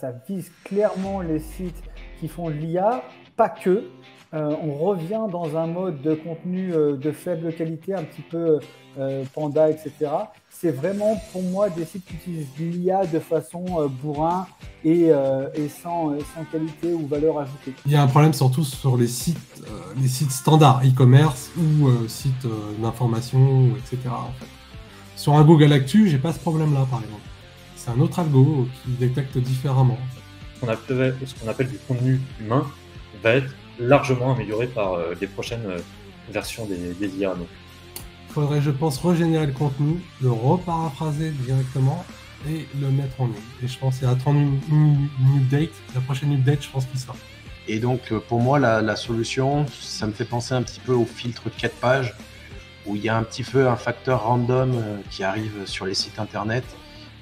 Ça vise clairement les sites qui font de l'IA, pas que. On revient dans un mode de contenu de faible qualité, un petit peu Panda, etc. C'est vraiment pour moi des sites qui utilisent l'IA de façon bourrin et sans qualité ou valeur ajoutée. Il y a un problème surtout sur les sites standards e-commerce ou sites d'information, etc. En fait. Sur un Google Actu, j'ai pas ce problème-là, par exemple. C'est un autre algo qui détecte différemment. Ce qu'on appelle du contenu humain va être largement amélioré par les prochaines versions des IA. Il faudrait, je pense, régénérer le contenu, le reparaphraser directement et le mettre en ligne. Et je pense qu'il y a attendre une update. La prochaine update, je pense qu'il sort. Et donc, pour moi, la solution, ça me fait penser un petit peu au filtre 4 pages, où il y a un petit peu un facteur random qui arrive sur les sites internet.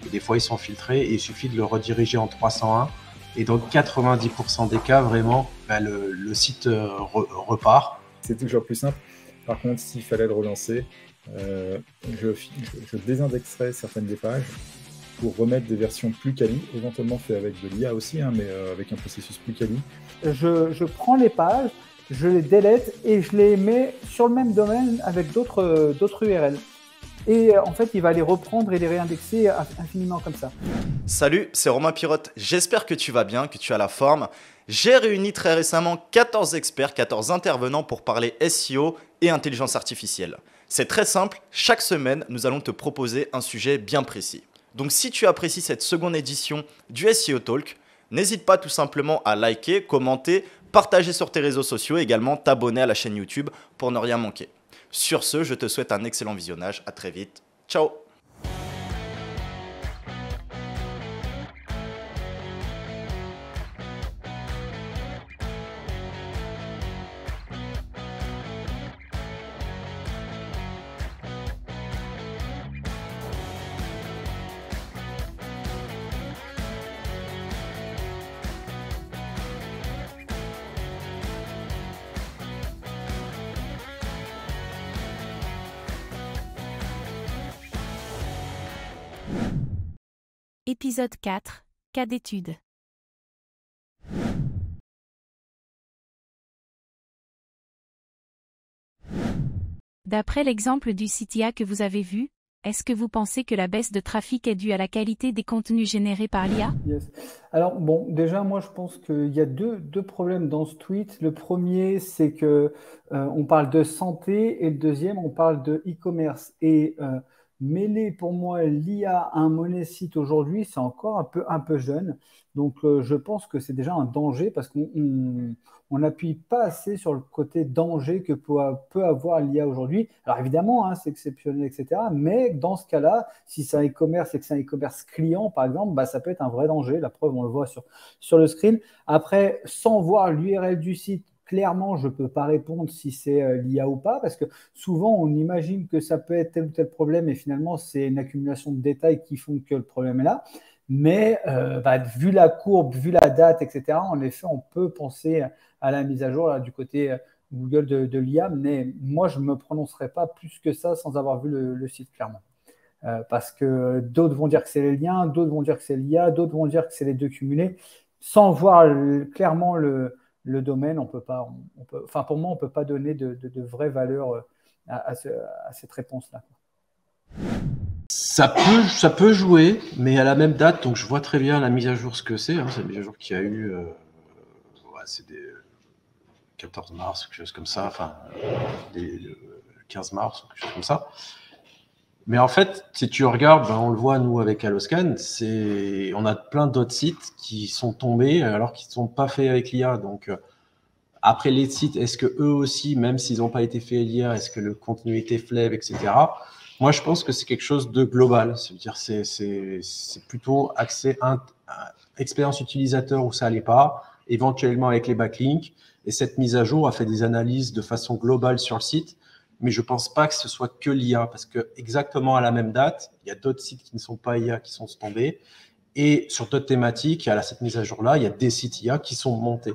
Et des fois, ils sont filtrés et il suffit de le rediriger en 301. Et dans 90% des cas, vraiment, le site repart. C'est toujours plus simple. Par contre, s'il fallait le relancer, je désindexerais certaines des pages pour remettre des versions plus quali, éventuellement fait avec de l'IA aussi, mais avec un processus plus quali. Je prends les pages, je les délète et je les mets sur le même domaine avec d'autres URL. Et en fait, il va les reprendre et les réindexer infiniment comme ça. Salut, c'est Romain Pirotte. J'espère que tu vas bien, que tu as la forme. J'ai réuni très récemment 14 experts, 14 intervenants pour parler SEO et intelligence artificielle. C'est très simple, chaque semaine, nous allons te proposer un sujet bien précis. Donc si tu apprécies cette seconde édition du SEO Talk, n'hésite pas tout simplement à liker, commenter, partager sur tes réseaux sociaux et également t'abonner à la chaîne YouTube pour ne rien manquer. Sur ce, je te souhaite un excellent visionnage. À très vite. Ciao! Épisode 4, cas d'étude. D'après l'exemple du site IA que vous avez vu, est-ce que vous pensez que la baisse de trafic est due à la qualité des contenus générés par l'IA? Yes. Alors bon, déjà moi je pense qu'il y a deux problèmes dans ce tweet. Le premier, c'est que on parle de santé et le deuxième, on parle de e-commerce. Et mêler pour moi l'IA à un monécite aujourd'hui, c'est encore un peu jeune. Donc je pense que c'est déjà un danger parce qu'on n'appuie pas assez sur le côté danger que peut avoir l'IA aujourd'hui. Alors évidemment, hein, c'est exceptionnel, etc. Mais dans ce cas-là, si c'est un e-commerce et que c'est un e-commerce client, par exemple, bah, ça peut être un vrai danger. La preuve, on le voit sur le screen. Après, sans voir l'URL du site, clairement, je ne peux pas répondre si c'est l'IA ou pas, parce que souvent, on imagine que ça peut être tel ou tel problème, et finalement, c'est une accumulation de détails qui font que le problème est là. Mais vu la courbe, vu la date, etc., en effet, on peut penser à la mise à jour là, du côté Google de l'IA, mais moi, je ne me prononcerai pas plus que ça sans avoir vu le site, clairement. Parce que d'autres vont dire que c'est les liens, d'autres vont dire que c'est l'IA, d'autres vont dire que c'est les deux cumulés. Sans voir clairement le domaine, on peut pas, enfin pour moi, on ne peut pas donner de vraie valeur à cette réponse-là. Ça peut jouer, mais à la même date, donc je vois très bien la mise à jour ce que c'est. C'est la mise à jour qu'il y a eu, c'est des 14 mars, quelque chose comme ça, enfin, des 15 mars, quelque chose comme ça. Mais en fait, si tu regardes, on le voit nous avec Alloscan, on a plein d'autres sites qui sont tombés alors qu'ils ne sont pas faits avec l'IA. Donc après les sites, est-ce que eux aussi, même s'ils n'ont pas été faits avec l'IA, est-ce que le contenu était faible, etc. Moi, je pense que c'est quelque chose de global. C'est-à-dire, c'est plutôt axé expérience utilisateur où ça n'allait pas, éventuellement avec les backlinks. Et cette mise à jour a fait des analyses de façon globale sur le site. Mais je ne pense pas que ce soit que l'IA, parce que exactement à la même date, il y a d'autres sites qui ne sont pas IA qui sont tombés. Et sur d'autres thématiques, à cette mise à jour-là, il y a des sites IA qui sont montés.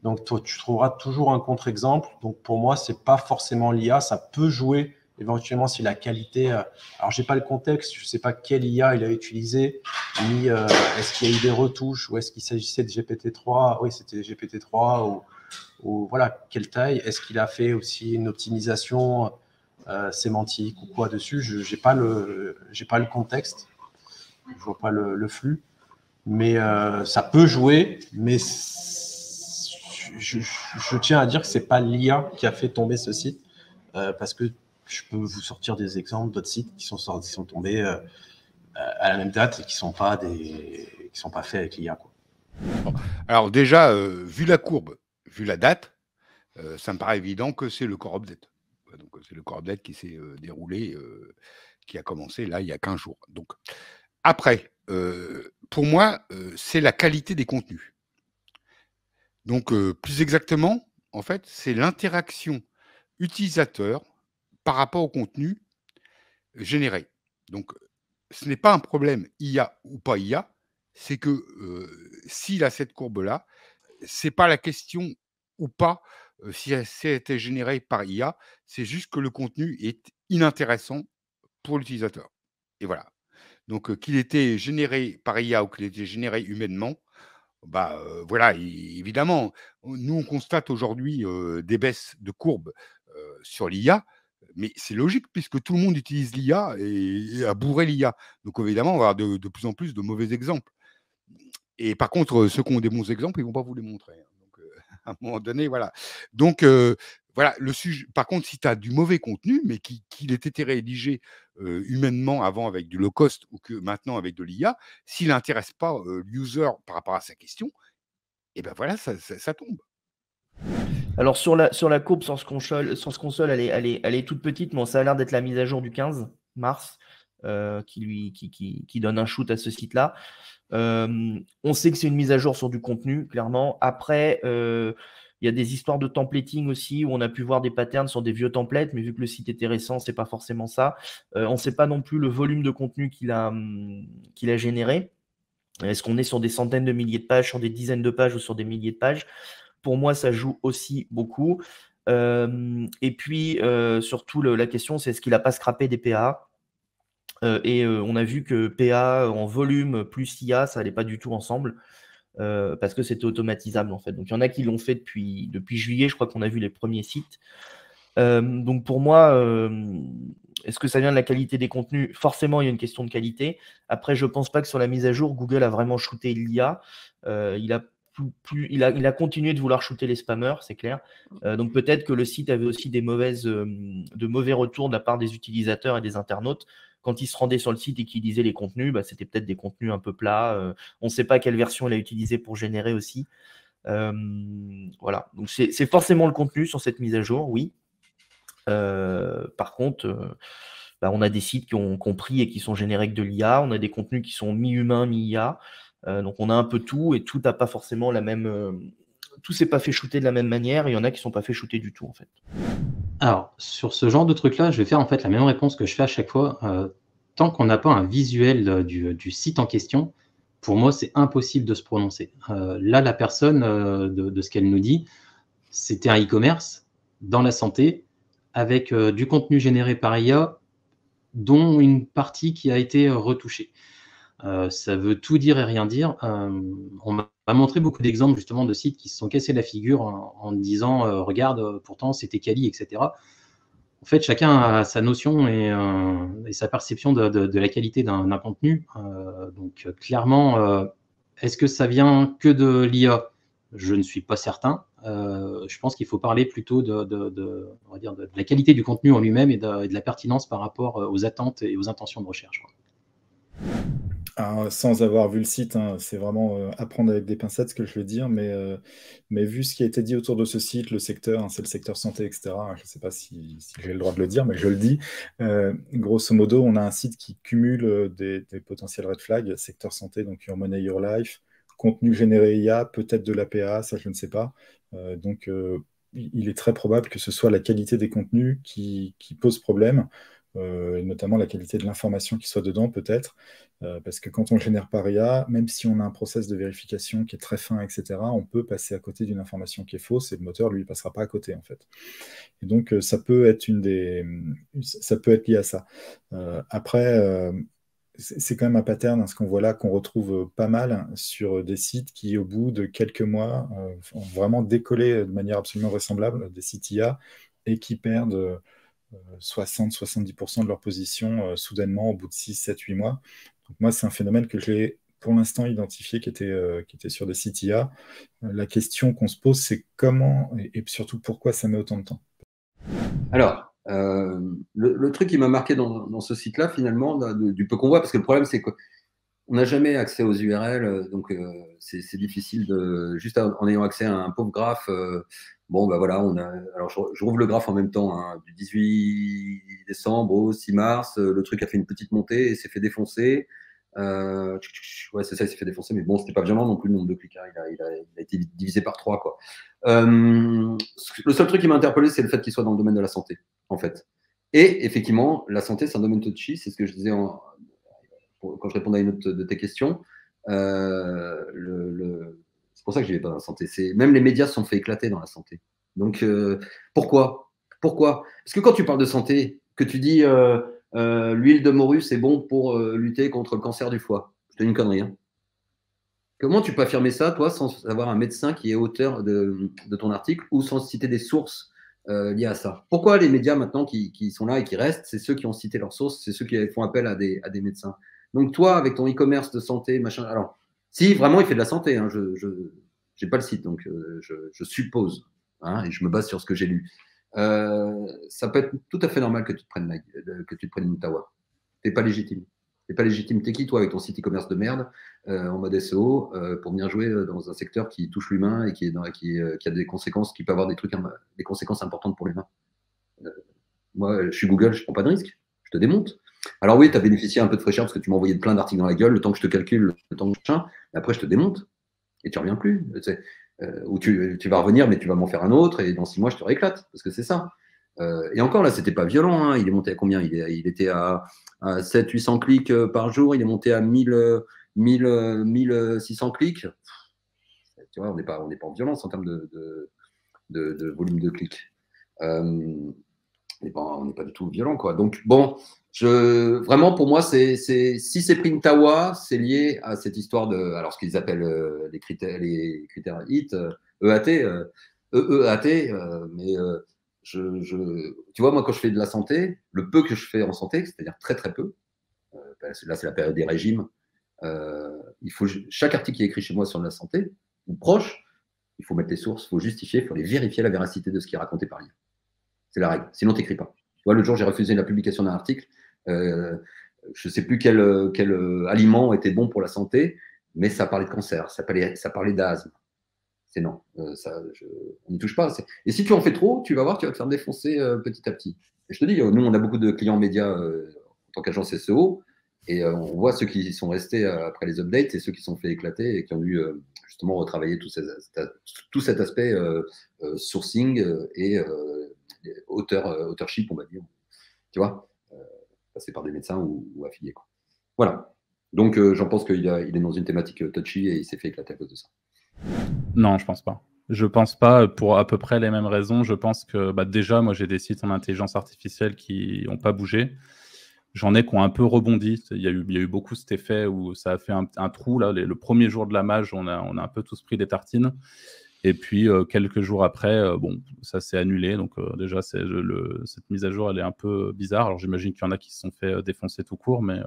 Donc, toi, tu trouveras toujours un contre-exemple. Donc, pour moi, ce n'est pas forcément l'IA. Ça peut jouer éventuellement si la qualité. Alors, j'ai pas le contexte, je sais pas quelle IA il a utilisé, ni est-ce qu'il y a eu des retouches ou est-ce qu'il s'agissait de GPT-3. Oui, c'était GPT-3 ou voilà, quelle taille. Est-ce qu'il a fait aussi une optimisation sémantique ou quoi dessus? J'ai pas le contexte, je vois pas le flux, mais ça peut jouer, mais je tiens à dire que c'est pas l'IA qui a fait tomber ce site, parce que je peux vous sortir des exemples d'autres sites qui sont tombés à la même date et qui sont pas faits avec l'IA, quoi. Bon. Alors déjà, vu la courbe, vu la date, ça me paraît évident que c'est le core update. Donc c'est le core update qui s'est déroulé, qui a commencé là il y a 15 jours. Donc après, pour moi, c'est la qualité des contenus. Donc plus exactement, en fait, c'est l'interaction utilisateur par rapport au contenu généré. Donc ce n'est pas un problème IA ou pas IA, c'est que s'il a cette courbe-là, c'est pas la question ou pas si elle été générée par IA, c'est juste que le contenu est inintéressant pour l'utilisateur. Et voilà. Donc qu'il était généré par IA ou qu'il était généré humainement, bah voilà, évidemment, nous on constate aujourd'hui des baisses de courbes sur l'IA, mais c'est logique puisque tout le monde utilise l'IA et a bourré l'IA. Donc évidemment, on va avoir de plus en plus de mauvais exemples. Et par contre, ceux qui ont des bons exemples, ils ne vont pas vous les montrer, hein. Donc à un moment donné, voilà. Donc voilà, le sujet. Par contre, si tu as du mauvais contenu, mais qu'il ait été rédigé humainement avant avec du low cost ou que maintenant avec de l'IA, s'il n'intéresse pas l'user par rapport à sa question, et ben voilà, ça tombe. Alors sur la courbe Source Console, elle est toute petite, mais ça a l'air d'être la mise à jour du 15 mars qui donne un shoot à ce site-là. On sait que c'est une mise à jour sur du contenu, clairement. Après, il y a des histoires de templating aussi, où on a pu voir des patterns sur des vieux templates, mais vu que le site était récent, c'est pas forcément ça. On ne sait pas non plus le volume de contenu qu'il a généré. Est-ce qu'on est sur des centaines de milliers de pages, sur des dizaines de pages ou sur des milliers de pages? Pour moi, ça joue aussi beaucoup. Et puis, surtout, la question, c'est est-ce qu'il n'a pas scrappé des PA? On a vu que PA en volume plus IA, ça n'allait pas du tout ensemble, parce que c'était automatisable, en fait. Donc, il y en a qui l'ont fait depuis juillet. Je crois qu'on a vu les premiers sites. Donc, pour moi, est-ce que ça vient de la qualité des contenus? Forcément, il y a une question de qualité. Après, je ne pense pas que sur la mise à jour, Google a vraiment shooté l'IA. Il a continué de vouloir shooter les spammers, c'est clair. Donc peut-être que le site avait aussi de mauvais retours de la part des utilisateurs et des internautes. Quand ils se rendaient sur le site et qu'ils lisaient les contenus, c'était peut-être des contenus un peu plats. On ne sait pas quelle version il a utilisé pour générer aussi. Voilà. Donc c'est forcément le contenu sur cette mise à jour, oui. Par contre, on a des sites qui ont compris et qui sont générés avec de l'IA. On a des contenus qui sont mi-humain, mi-IA. Donc on a un peu tout et tout n'a pas forcément la même. Tout s'est pas fait shooter de la même manière et il y en a qui sont pas fait shooter du tout en fait. Alors sur ce genre de truc-là, je vais faire en fait la même réponse que je fais à chaque fois. Tant qu'on n'a pas un visuel du site en question, pour moi c'est impossible de se prononcer. Là la personne de ce qu'elle nous dit, c'était un e-commerce dans la santé avec du contenu généré par IA, dont une partie qui a été retouchée. Ça veut tout dire et rien dire. On m'a montré beaucoup d'exemples justement de sites qui se sont cassés la figure en disant regarde, pourtant c'était quali, etc. En fait, chacun a sa notion et sa perception de la qualité d'un contenu. Donc clairement, est-ce que ça vient que de l'IA? Je ne suis pas certain. Je pense qu'il faut parler plutôt on va dire de la qualité du contenu en lui-même et de la pertinence par rapport aux attentes et aux intentions de recherche, quoi. Alors, sans avoir vu le site, hein, c'est vraiment apprendre avec des pincettes ce que je veux dire, mais vu ce qui a été dit autour de ce site, le secteur, hein, c'est le secteur santé, etc. Je ne sais pas si j'ai le droit de le dire, mais je le dis. Grosso modo, on a un site qui cumule des potentiels red flags, secteur santé, donc Your Money, Your Life, contenu généré IA, peut-être de l'APA, ça je ne sais pas. Donc il est très probable que ce soit la qualité des contenus qui pose problème. et notamment la qualité de l'information qui soit dedans, peut-être. Parce que quand on génère par IA, même si on a un process de vérification qui est très fin, etc., on peut passer à côté d'une information qui est fausse et le moteur, lui, ne passera pas à côté, en fait. Et donc, ça peut être ça peut être lié à ça. Après, c'est quand même un pattern, ce qu'on voit là, qu'on retrouve pas mal sur des sites qui, au bout de quelques mois, ont vraiment décollé de manière absolument vraisemblable, des sites IA, et qui perdent 60-70% de leur position soudainement au bout de 6, 7, 8 mois. Donc moi, c'est un phénomène que j'ai pour l'instant identifié qui était sur des sites IA. La question qu'on se pose, c'est comment et surtout pourquoi ça met autant de temps. Alors, le truc qui m'a marqué dans ce site-là, finalement, du peu qu'on voit, parce que le problème, c'est qu'on n'a jamais accès aux URL, donc c'est difficile juste en ayant accès à un pauvre graphe. Bon, bah voilà, alors je rouvre le graphe en même temps, hein, du 18 décembre au 6 mars, le truc a fait une petite montée et s'est fait défoncer. Ouais, c'est ça, il s'est fait défoncer, mais bon, c'était pas violent non plus le nombre de clics, hein, il a été divisé par 3, quoi. Le seul truc qui m'a interpellé, c'est le fait qu'il soit dans le domaine de la santé, en fait. Et effectivement, la santé, c'est un domaine touchy, c'est ce que je disais quand je répondais à une autre de tes questions. C'est pour ça que je n'y vais pas dans la santé. Même les médias se sont fait éclater dans la santé. Donc, pourquoi Parce que quand tu parles de santé, que tu dis l'huile de morue, c'est bon pour lutter contre le cancer du foie. Je te dis une connerie. Hein. Comment tu peux affirmer ça, toi, sans avoir un médecin qui est auteur de ton article ou sans citer des sources liées à ça? Pourquoi les médias maintenant qui sont là et qui restent, c'est ceux qui ont cité leurs sources, c'est ceux qui font appel à des médecins. Donc toi, avec ton e-commerce de santé, machin, alors, si vraiment il fait de la santé, hein, je n'ai pas le site, donc je suppose, hein, et je me base sur ce que j'ai lu. Ça peut être tout à fait normal que tu te prennes une tawa. Tu n'es pas légitime. Tu n'es pas légitime. Tu es qui, toi, avec ton site e-commerce de merde, en mode SEO, pour venir jouer dans un secteur qui touche l'humain et qui a des conséquences, qui peut avoir des conséquences importantes pour l'humain. Moi, je suis Google, je ne prends pas de risque. Je te démonte. Alors oui, tu as bénéficié un peu de fraîcheur parce que tu m'as envoyé plein d'articles dans la gueule, le temps que je te calcule, le temps que je tiens, et après je te démonte et tu ne reviens plus. Ou tu vas revenir, mais tu vas m'en faire un autre, et dans 6 mois, je te rééclate, parce que c'est ça. Et encore là, c'était pas violent. Hein. Il est monté à combien? Il était à 700-800 clics par jour, il est monté à 1600 clics. Tu vois, on n'est pas en violence en termes de volume de clics. On n'est pas du tout violent, quoi. Donc, bon, vraiment, pour moi, si c'est pris une tawa, c'est lié à cette histoire alors ce qu'ils appellent les critères HIT, EAT, mais tu vois, moi, quand je fais de la santé, le peu que je fais en santé, c'est-à-dire très, très peu, là, c'est la période des régimes, chaque article qui est écrit chez moi sur la santé, ou proche, il faut mettre les sources, il faut justifier, il faut aller vérifier la véracité de ce qui est raconté par livre. C'est la règle. Sinon, tu n'écris pas. Tu vois, l'autre jour, j'ai refusé la publication d'un article. Je ne sais plus quel aliment était bon pour la santé, mais ça parlait de cancer, ça parlait d'asthme. C'est non. On n'y touche pas. Et si tu en fais trop, tu vas voir, tu vas te faire défoncer petit à petit. Et je te dis, nous, on a beaucoup de clients médias en tant qu'agence SEO, et on voit ceux qui sont restés après les updates et ceux qui sont fait éclater et qui ont dû justement retravailler tout cet aspect sourcing et authorship, on va dire. Tu vois, passer par des médecins ou affiliés. Quoi. Voilà. Donc, j'en pense qu'il est dans une thématique touchy et il s'est fait éclater à cause de ça. Non, je pense pas. Je pense pas pour à peu près les mêmes raisons. Je pense que déjà, moi, j'ai des sites en intelligence artificielle qui n'ont pas bougé. J'en ai qui ont un peu rebondi. Il y a eu beaucoup cet effet où ça a fait un trou. Là, le premier jour de la mage, on a un peu tous pris des tartines. Et puis, quelques jours après, ça s'est annulé. Donc, déjà, cette mise à jour, elle est un peu bizarre. Alors, j'imagine qu'il y en a qui se sont fait défoncer tout court, mais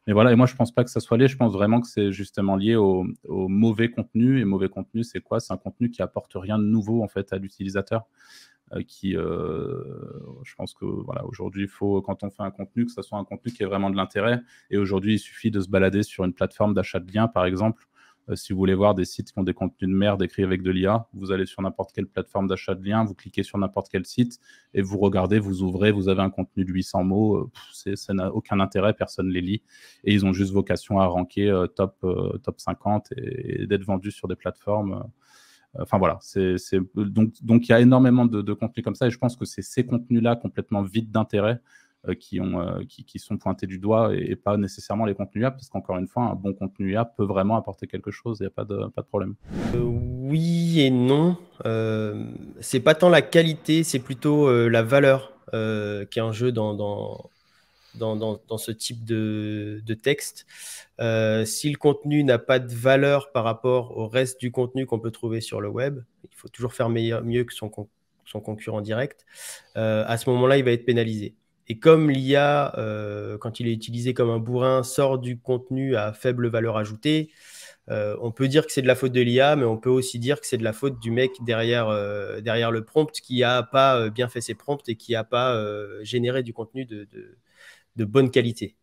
voilà. Et moi, je ne pense pas que ça soit lié. Je pense vraiment que c'est justement lié au mauvais contenu. Et mauvais contenu, c'est quoi? C'est un contenu qui apporte rien de nouveau, en fait, à l'utilisateur. Je pense que voilà, aujourd'hui, il faut, quand on fait un contenu, que ce soit un contenu qui ait vraiment de l'intérêt. Et aujourd'hui, il suffit de se balader sur une plateforme d'achat de liens, par exemple. Si vous voulez voir des sites qui ont des contenus de merde écrits avec de l'IA, vous allez sur n'importe quelle plateforme d'achat de liens, vous cliquez sur n'importe quel site et vous regardez, vous ouvrez, vous avez un contenu de 800 mots, ça n'a aucun intérêt, personne ne les lit et ils ont juste vocation à ranker top 50 et d'être vendus sur des plateformes. Enfin voilà, donc il y a énormément de contenus comme ça et je pense que c'est ces contenus-là complètement vides d'intérêt qui sont pointés du doigt et pas nécessairement les contenus IA, parce qu'encore une fois, un bon contenu IA peut vraiment apporter quelque chose, il n'y a pas de problème. Oui et non. C'est pas tant la qualité, c'est plutôt la valeur qui est en jeu dans ce type de texte. Si le contenu n'a pas de valeur par rapport au reste du contenu qu'on peut trouver sur le web, il faut toujours faire mieux que son concurrent direct, à ce moment-là, il va être pénalisé. Et comme l'IA, quand il est utilisé comme un bourrin, sort du contenu à faible valeur ajoutée, on peut dire que c'est de la faute de l'IA, mais on peut aussi dire que c'est de la faute du mec derrière le prompt qui n'a pas bien fait ses prompts et qui n'a pas généré du contenu de bonne qualité.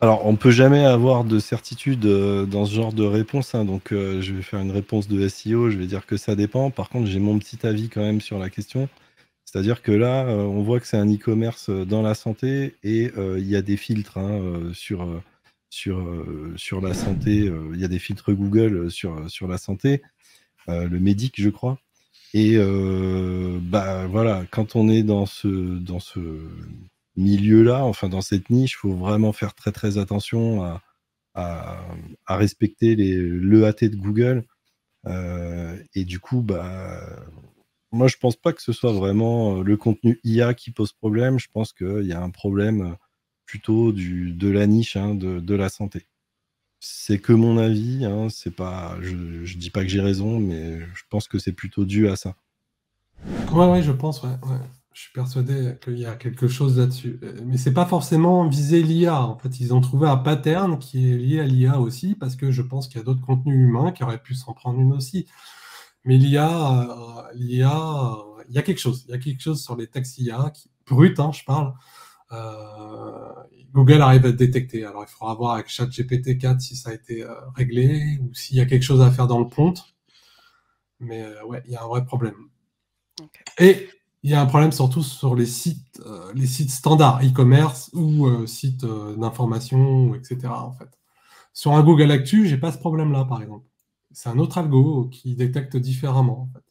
Alors, on ne peut jamais avoir de certitude dans ce genre de réponse, hein, donc je vais faire une réponse de SEO, je vais dire que ça dépend. Par contre, j'ai mon petit avis quand même sur la question. C'est-à-dire que là, on voit que c'est un e-commerce dans la santé et il y a des filtres sur la santé. Il y a des filtres Google sur la santé, le Médic, je crois. Et voilà, quand on est dans ce milieu-là, enfin dans cette niche, il faut vraiment faire très très attention à respecter l'EAT de Google. Et du coup, moi, je pense pas que ce soit vraiment le contenu IA qui pose problème. Je pense qu'il y a un problème plutôt de la niche de la santé. C'est que mon avis. C'est pas, je dis pas que j'ai raison, mais je pense que c'est plutôt dû à ça. Ouais, je pense, ouais. Je suis persuadé qu'il y a quelque chose là-dessus. Mais c'est pas forcément visé l'IA. En fait, ils ont trouvé un pattern qui est lié à l'IA aussi, parce que je pense qu'il y a d'autres contenus humains qui auraient pu s'en prendre une aussi. Mais l'IA, il y a quelque chose. Il y a quelque chose sur les textes IA, brut, je parle. Google arrive à détecter. Alors, il faudra voir avec ChatGPT 4 si ça a été réglé ou s'il y a quelque chose à faire dans le prompt. Mais ouais, il y a un vrai problème. Okay. Et il y a un problème surtout sur les sites standards, e-commerce ou sites d'information, etc. En fait. Sur un Google Actu, j'ai pas ce problème-là, par exemple. C'est un autre algo qui détecte différemment. En fait.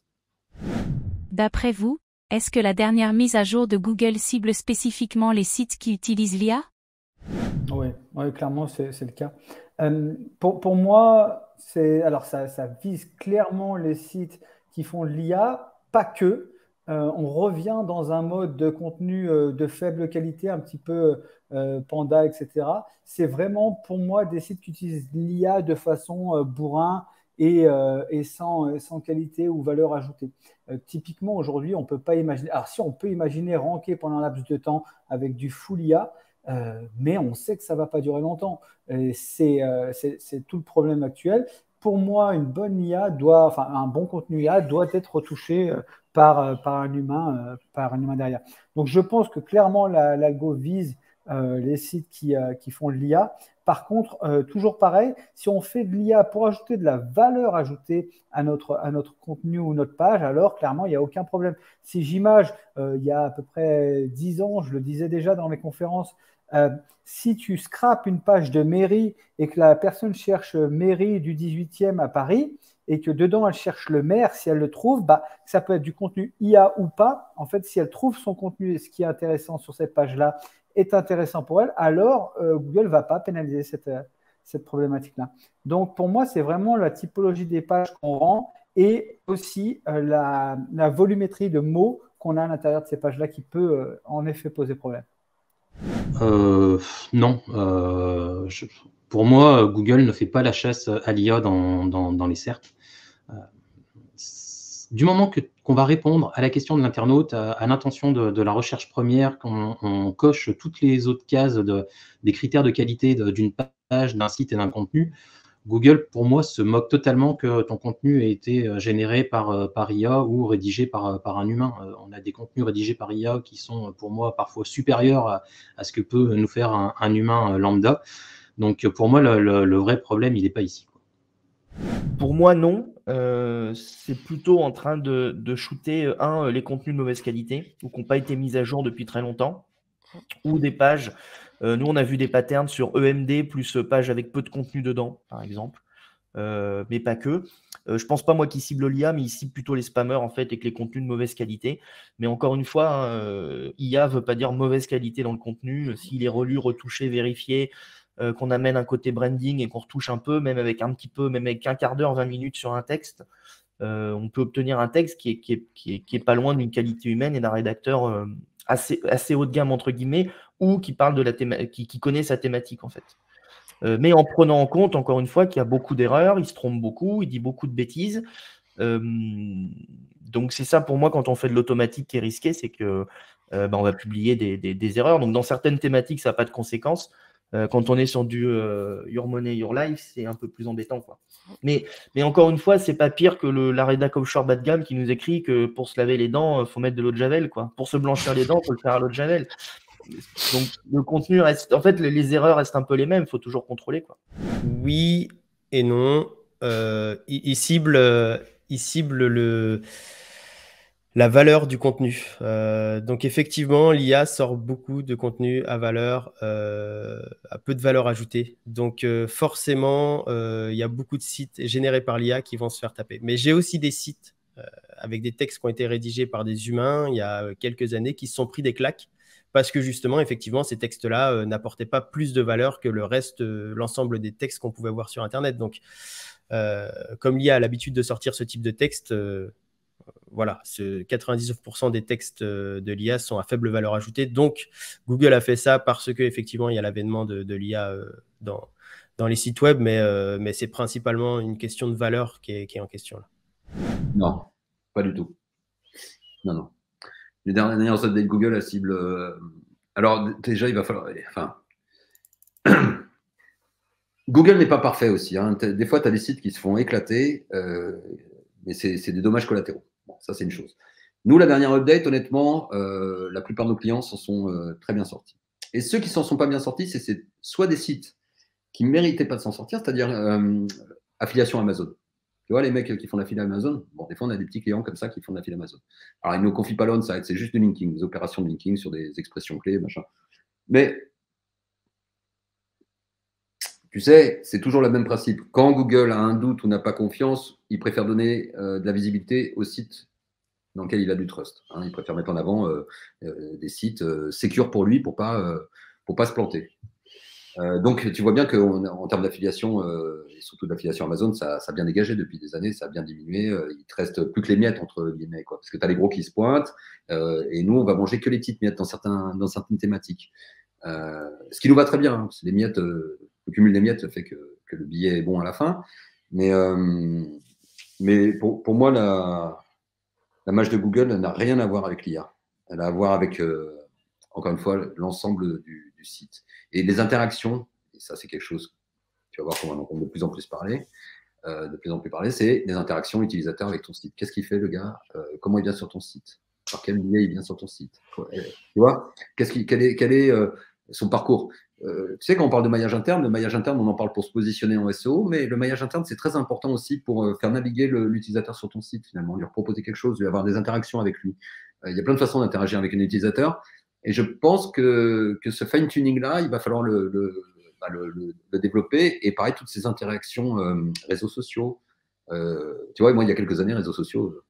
D'après vous, est-ce que la dernière mise à jour de Google cible spécifiquement les sites qui utilisent l'IA ? Oui, clairement, c'est le cas. Pour moi, ça vise clairement les sites qui font de l'IA, pas que. On revient dans un mode de contenu de faible qualité, un petit peu Panda, etc. C'est vraiment, pour moi, des sites qui utilisent l'IA de façon bourrin et sans qualité ou valeur ajoutée. Typiquement, aujourd'hui, on ne peut pas imaginer... Alors, si on peut imaginer ranker pendant un laps de temps avec du full IA, mais on sait que ça ne va pas durer longtemps. C'est tout le problème actuel. Pour moi, une bonne IA un bon contenu IA doit être retouché par un humain derrière. Donc, je pense que clairement, l'algo vise les sites qui font de l'IA. Par contre, toujours pareil, si on fait de l'IA pour ajouter de la valeur ajoutée à notre contenu ou notre page, alors clairement, il n'y a aucun problème. Si j'image, il y a à peu près 10 ans, je le disais déjà dans mes conférences, si tu scrapes une page de mairie et que la personne cherche mairie du 18e à Paris et que dedans elle cherche le maire, si elle le trouve, ça peut être du contenu IA ou pas. En fait, si elle trouve son contenu et ce qui est intéressant sur cette page-là est intéressant pour elle, alors Google ne va pas pénaliser cette problématique-là. Donc, pour moi, c'est vraiment la typologie des pages qu'on rend et aussi la volumétrie de mots qu'on a à l'intérieur de ces pages-là qui peut en effet poser problème. Non. Pour moi, Google ne fait pas la chasse à l'IA dans les SERP. Du moment qu'on va répondre à la question de l'internaute, à l'intention de la recherche première, qu'on coche toutes les autres cases des critères de qualité d'une page, d'un site et d'un contenu, Google, pour moi, se moque totalement que ton contenu ait été généré par IA ou rédigé par un humain. On a des contenus rédigés par IA qui sont, pour moi, parfois supérieurs à ce que peut nous faire un humain lambda. Donc, pour moi, le vrai problème, il n'est pas ici. Pour moi, non. C'est plutôt en train de shooter, les contenus de mauvaise qualité ou qui n'ont pas été mis à jour depuis très longtemps, ou des pages. Nous, on a vu des patterns sur EMD plus pages avec peu de contenu dedans, par exemple. mais pas que. Je pense pas moi qu'ils ciblent l'IA, mais ils ciblent plutôt les spammers en fait, avec les contenus de mauvaise qualité. Mais encore une fois, IA veut pas dire mauvaise qualité dans le contenu. S'il est relu, retouché, vérifié, qu'on amène un côté branding et qu'on retouche un peu, même avec un quart d'heure, 20 minutes sur un texte, on peut obtenir un texte qui est pas loin d'une qualité humaine et d'un rédacteur assez haut de gamme entre guillemets, ou qui parle qui connaît sa thématique en fait. Mais en prenant en compte, encore une fois, qu'il y a beaucoup d'erreurs, il se trompe beaucoup, il dit beaucoup de bêtises. Donc c'est ça pour moi quand on fait de l'automatique qui est risqué, c'est que on va publier des erreurs. Donc dans certaines thématiques, ça n'a pas de conséquences. Quand on est sur du Your Money, Your Life, c'est un peu plus embêtant, quoi. Mais encore une fois, c'est pas pire que la rédac offshore bas de gamme qui nous écrit que pour se laver les dents, faut mettre de l'eau de Javel, quoi. Pour se blanchir les dents, faut le faire à l'eau de Javel. Donc le contenu reste, en fait, les erreurs restent un peu les mêmes. Il faut toujours contrôler, quoi. Oui et non. Il cible la valeur du contenu. Donc effectivement, l'IA sort beaucoup de contenu à valeur, à peu de valeur ajoutée. Donc forcément, il y a beaucoup de sites générés par l'IA qui vont se faire taper. Mais j'ai aussi des sites avec des textes qui ont été rédigés par des humains il y a quelques années qui se sont pris des claques parce que justement, effectivement, ces textes-là n'apportaient pas plus de valeur que le reste, l'ensemble des textes qu'on pouvait voir sur Internet. Donc, comme l'IA a l'habitude de sortir ce type de texte, voilà, 99% des textes de l'IA sont à faible valeur ajoutée. Donc, Google a fait ça parce qu'effectivement, il y a l'avènement de l'IA dans les sites web, mais c'est principalement une question de valeur qui est en question là. Non, pas du tout. Non. Les dernières updates Google, la cible. Alors, déjà, il va falloir. Enfin. Google n'est pas parfait aussi. Hein. Des fois, tu as des sites qui se font éclater, mais c'est des dommages collatéraux. Bon, ça, c'est une chose. Nous, la dernière update, honnêtement, la plupart de nos clients s'en sont très bien sortis. Et ceux qui s'en sont pas bien sortis, c'est soit des sites qui ne méritaient pas de s'en sortir, c'est-à-dire affiliation Amazon. Tu vois, les mecs qui font l'affiliation Amazon, bon, des fois, on a des petits clients comme ça qui font de l'affiliation Amazon. Alors, ils ne nous confient pas l'on-site, c'est juste du linking, des opérations de linking sur des expressions clés, machin. Mais, tu sais, c'est toujours le même principe. Quand Google a un doute ou n'a pas confiance, il préfère donner de la visibilité au site dans lequel il a du trust. Hein. Il préfère mettre en avant des sites sécures pour lui pour pas se planter. Donc, tu vois bien qu'en termes d'affiliation, et surtout d'affiliation Amazon, ça a bien dégagé depuis des années, ça a bien diminué. Il te reste plus que les miettes, entre guillemets, quoi, parce que tu as les gros qui se pointent, et nous, on va manger que les petites miettes dans certaines thématiques. Ce qui nous va très bien, hein, c'est les miettes, le cumul des miettes fait que le billet est bon à la fin. Mais pour moi, la mage de Google n'a rien à voir avec l'IA. Elle a à voir avec, encore une fois, l'ensemble du site. Et les interactions, et ça c'est quelque chose, tu vas voir qu'on va en entendre de plus en plus parler, c'est les interactions utilisateurs avec ton site. Qu'est-ce qu'il fait le gars? Comment il vient sur ton site? Par quel biais il vient sur ton site? Tu vois? Quel est son parcours? Tu sais, quand on parle de maillage interne, le maillage interne, on en parle pour se positionner en SEO, mais le maillage interne, c'est très important aussi pour faire naviguer l'utilisateur sur ton site, finalement, lui proposer quelque chose, lui avoir des interactions avec lui. Il y a plein de façons d'interagir avec un utilisateur. Et je pense que ce fine-tuning-là, il va falloir le développer. Et pareil, toutes ces interactions réseaux sociaux. Tu vois, moi, il y a quelques années, réseaux sociaux,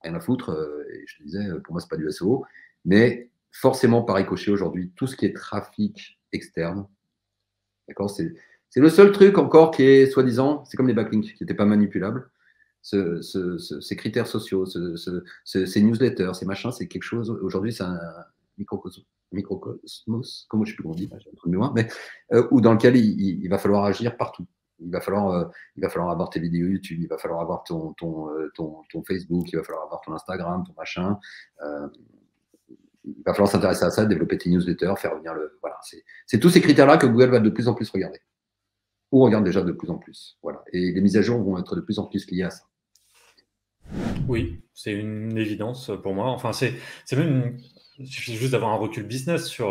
rien à foutre. Et je te disais, pour moi, ce n'est pas du SEO. Mais forcément, par ricochet, aujourd'hui, tout ce qui est trafic externe, d'accord, c'est le seul truc encore qui est, soi-disant, c'est comme les backlinks, qui n'étaient pas manipulables. Ces critères sociaux, ces newsletters, ces machins, c'est quelque chose, aujourd'hui, c'est un microcosmos, comment je sais plus comment on dit, j'ai un trou de mémoire, mais où dans lequel il va falloir agir partout. Il va falloir avoir tes vidéos YouTube, il va falloir avoir ton Facebook, il va falloir avoir ton Instagram, ton machin. Il va falloir s'intéresser à ça, développer tes newsletters, faire venir le. Voilà, c'est tous ces critères-là que Google va de plus en plus regarder. Ou regarde déjà de plus en plus. Voilà. Et les mises à jour vont être de plus en plus liées à ça. Oui, c'est une évidence pour moi. Enfin, c'est même il suffit juste d'avoir un recul business sur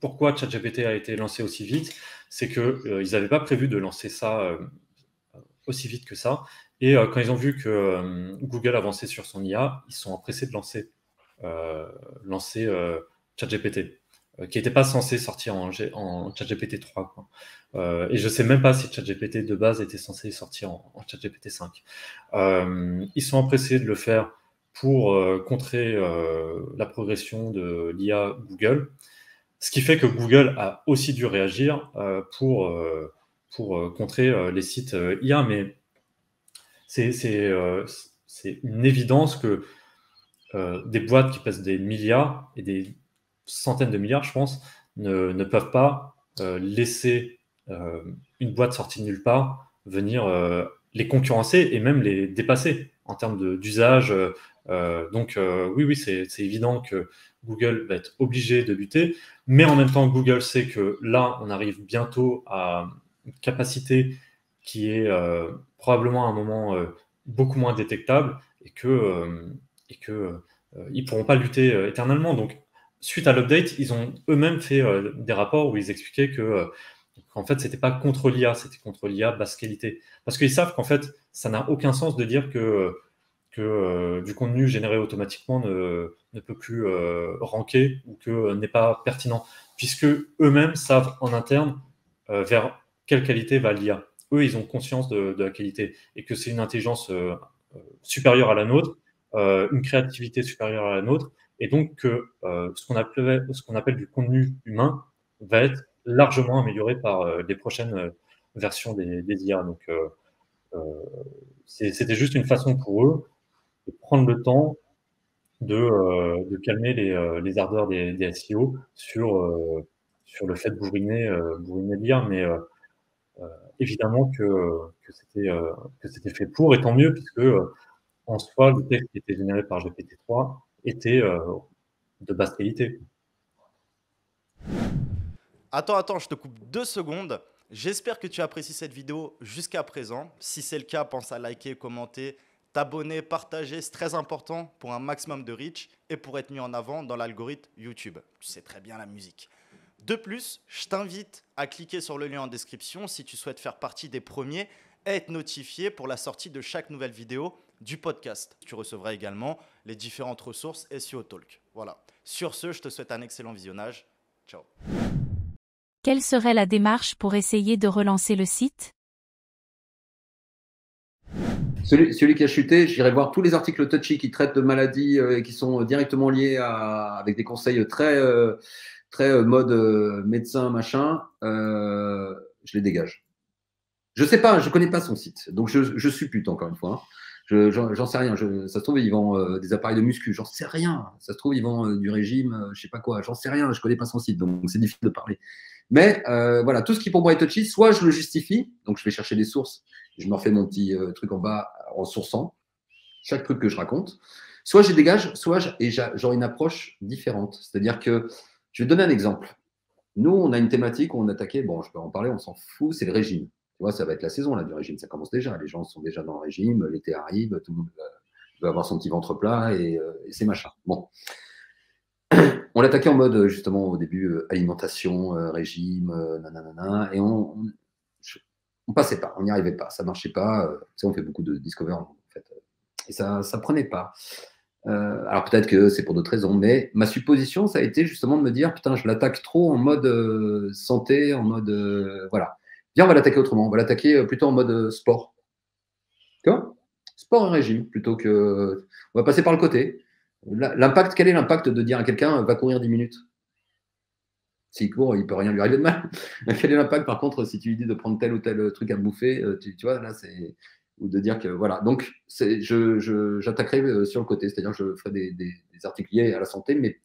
pourquoi ChatGPT a été lancé aussi vite. C'est qu'ils n'avaient pas prévu de lancer ça aussi vite que ça. Et quand ils ont vu que Google avançait sur son IA, ils sont empressés de lancer ChatGPT. qui n'était pas censé sortir en ChatGPT 3, quoi. Et je sais même pas si ChatGPT de base était censé sortir en ChatGPT 5. Ils sont empressés de le faire pour contrer la progression de l'IA Google, ce qui fait que Google a aussi dû réagir pour contrer les sites IA, mais c'est une évidence que des boîtes qui pèsent des milliards et des centaines de milliards, je pense, ne peuvent pas laisser une boîte sortie de nulle part venir les concurrencer et même les dépasser en termes d'usage. Donc oui, c'est évident que Google va être obligé de lutter, mais en même temps, Google sait que là, on arrive bientôt à une capacité qui est probablement à un moment beaucoup moins détectable et que ils pourront pas lutter éternellement. Donc, suite à l'update, ils ont eux-mêmes fait des rapports où ils expliquaient qu'en fait, c'était pas contre l'IA, c'était contre l'IA basse qualité. Parce qu'ils savent qu'en fait, ça n'a aucun sens de dire que du contenu généré automatiquement ne peut plus ranker ou que n'est pas pertinent, puisque eux-mêmes savent en interne vers quelle qualité va l'IA. Eux, ils ont conscience de la qualité et que c'est une intelligence supérieure à la nôtre, une créativité supérieure à la nôtre, et donc que ce qu'on appelle du contenu humain va être largement amélioré par les prochaines versions des IA. Donc, c'était juste une façon pour eux de prendre le temps de calmer les ardeurs des SEO sur le fait de bourriner l'IA, mais évidemment que c'était fait pour, et tant mieux, puisque en soi, le texte qui était généré par GPT-3 était de basse qualité. Attends, je te coupe 2 secondes. J'espère que tu apprécies cette vidéo jusqu'à présent. Si c'est le cas, pense à liker, commenter, t'abonner, partager. C'est très important pour un maximum de reach et pour être mis en avant dans l'algorithme YouTube. Tu sais très bien la musique. De plus, je t'invite à cliquer sur le lien en description si tu souhaites faire partie des premiers et être notifié pour la sortie de chaque nouvelle vidéo du podcast. Tu recevras également les différentes ressources SEO Talk. Voilà. Sur ce, je te souhaite un excellent visionnage. Ciao. Quelle serait la démarche pour essayer de relancer le site? Celui qui a chuté, j'irai voir tous les articles touchy qui traitent de maladies qui sont directement liées avec des conseils très mode médecin, machin. Je les dégage. Je sais pas, je connais pas son site. Donc, je suppute encore une fois. J'en sais rien. Ça se trouve, ils vendent des appareils de muscu. J'en sais rien. Ça se trouve, ils vendent du régime, je sais pas quoi. J'en sais rien. Je connais pas son site. Donc, c'est difficile de parler. Mais voilà, tout ce qui pour moi est touchy, soit je le justifie. Donc, je vais chercher des sources. Je me refais mon petit truc en bas en sourçant chaque truc que je raconte. Soit je dégage, soit j'aurai une approche différente. C'est-à-dire que, je vais te donner un exemple. Nous, on a une thématique où on attaquait, bon, je peux en parler, on s'en fout, c'est le régime. Tu vois, ça va être la saison là, du régime, ça commence déjà. Les gens sont déjà dans le régime, l'été arrive, tout le monde va avoir son petit ventre plat et c'est machin. Bon. On l'attaquait en mode, justement, au début, alimentation, régime, nanana, et on passait pas, on n'y arrivait pas, ça marchait pas. Tu sais, on fait beaucoup de discover, en fait, et ça prenait pas. Alors peut-être que c'est pour d'autres raisons, mais ma supposition, ça a été justement de me dire, putain, je l'attaque trop en mode santé, en mode voilà. Viens, on va l'attaquer autrement, on va l'attaquer plutôt en mode sport. Tu vois? Sport et régime, plutôt que. On va passer par le côté. L'impact, quel est l'impact de dire à quelqu'un va courir 10 minutes? S'il court, il ne peut rien lui arriver de mal. Quel est l'impact, par contre, si tu lui dis de prendre tel ou tel truc à bouffer, tu vois, là, c'est. Ou de dire que voilà. Donc, j'attaquerai sur le côté, c'est-à-dire que je ferai des articles liés à la santé, mais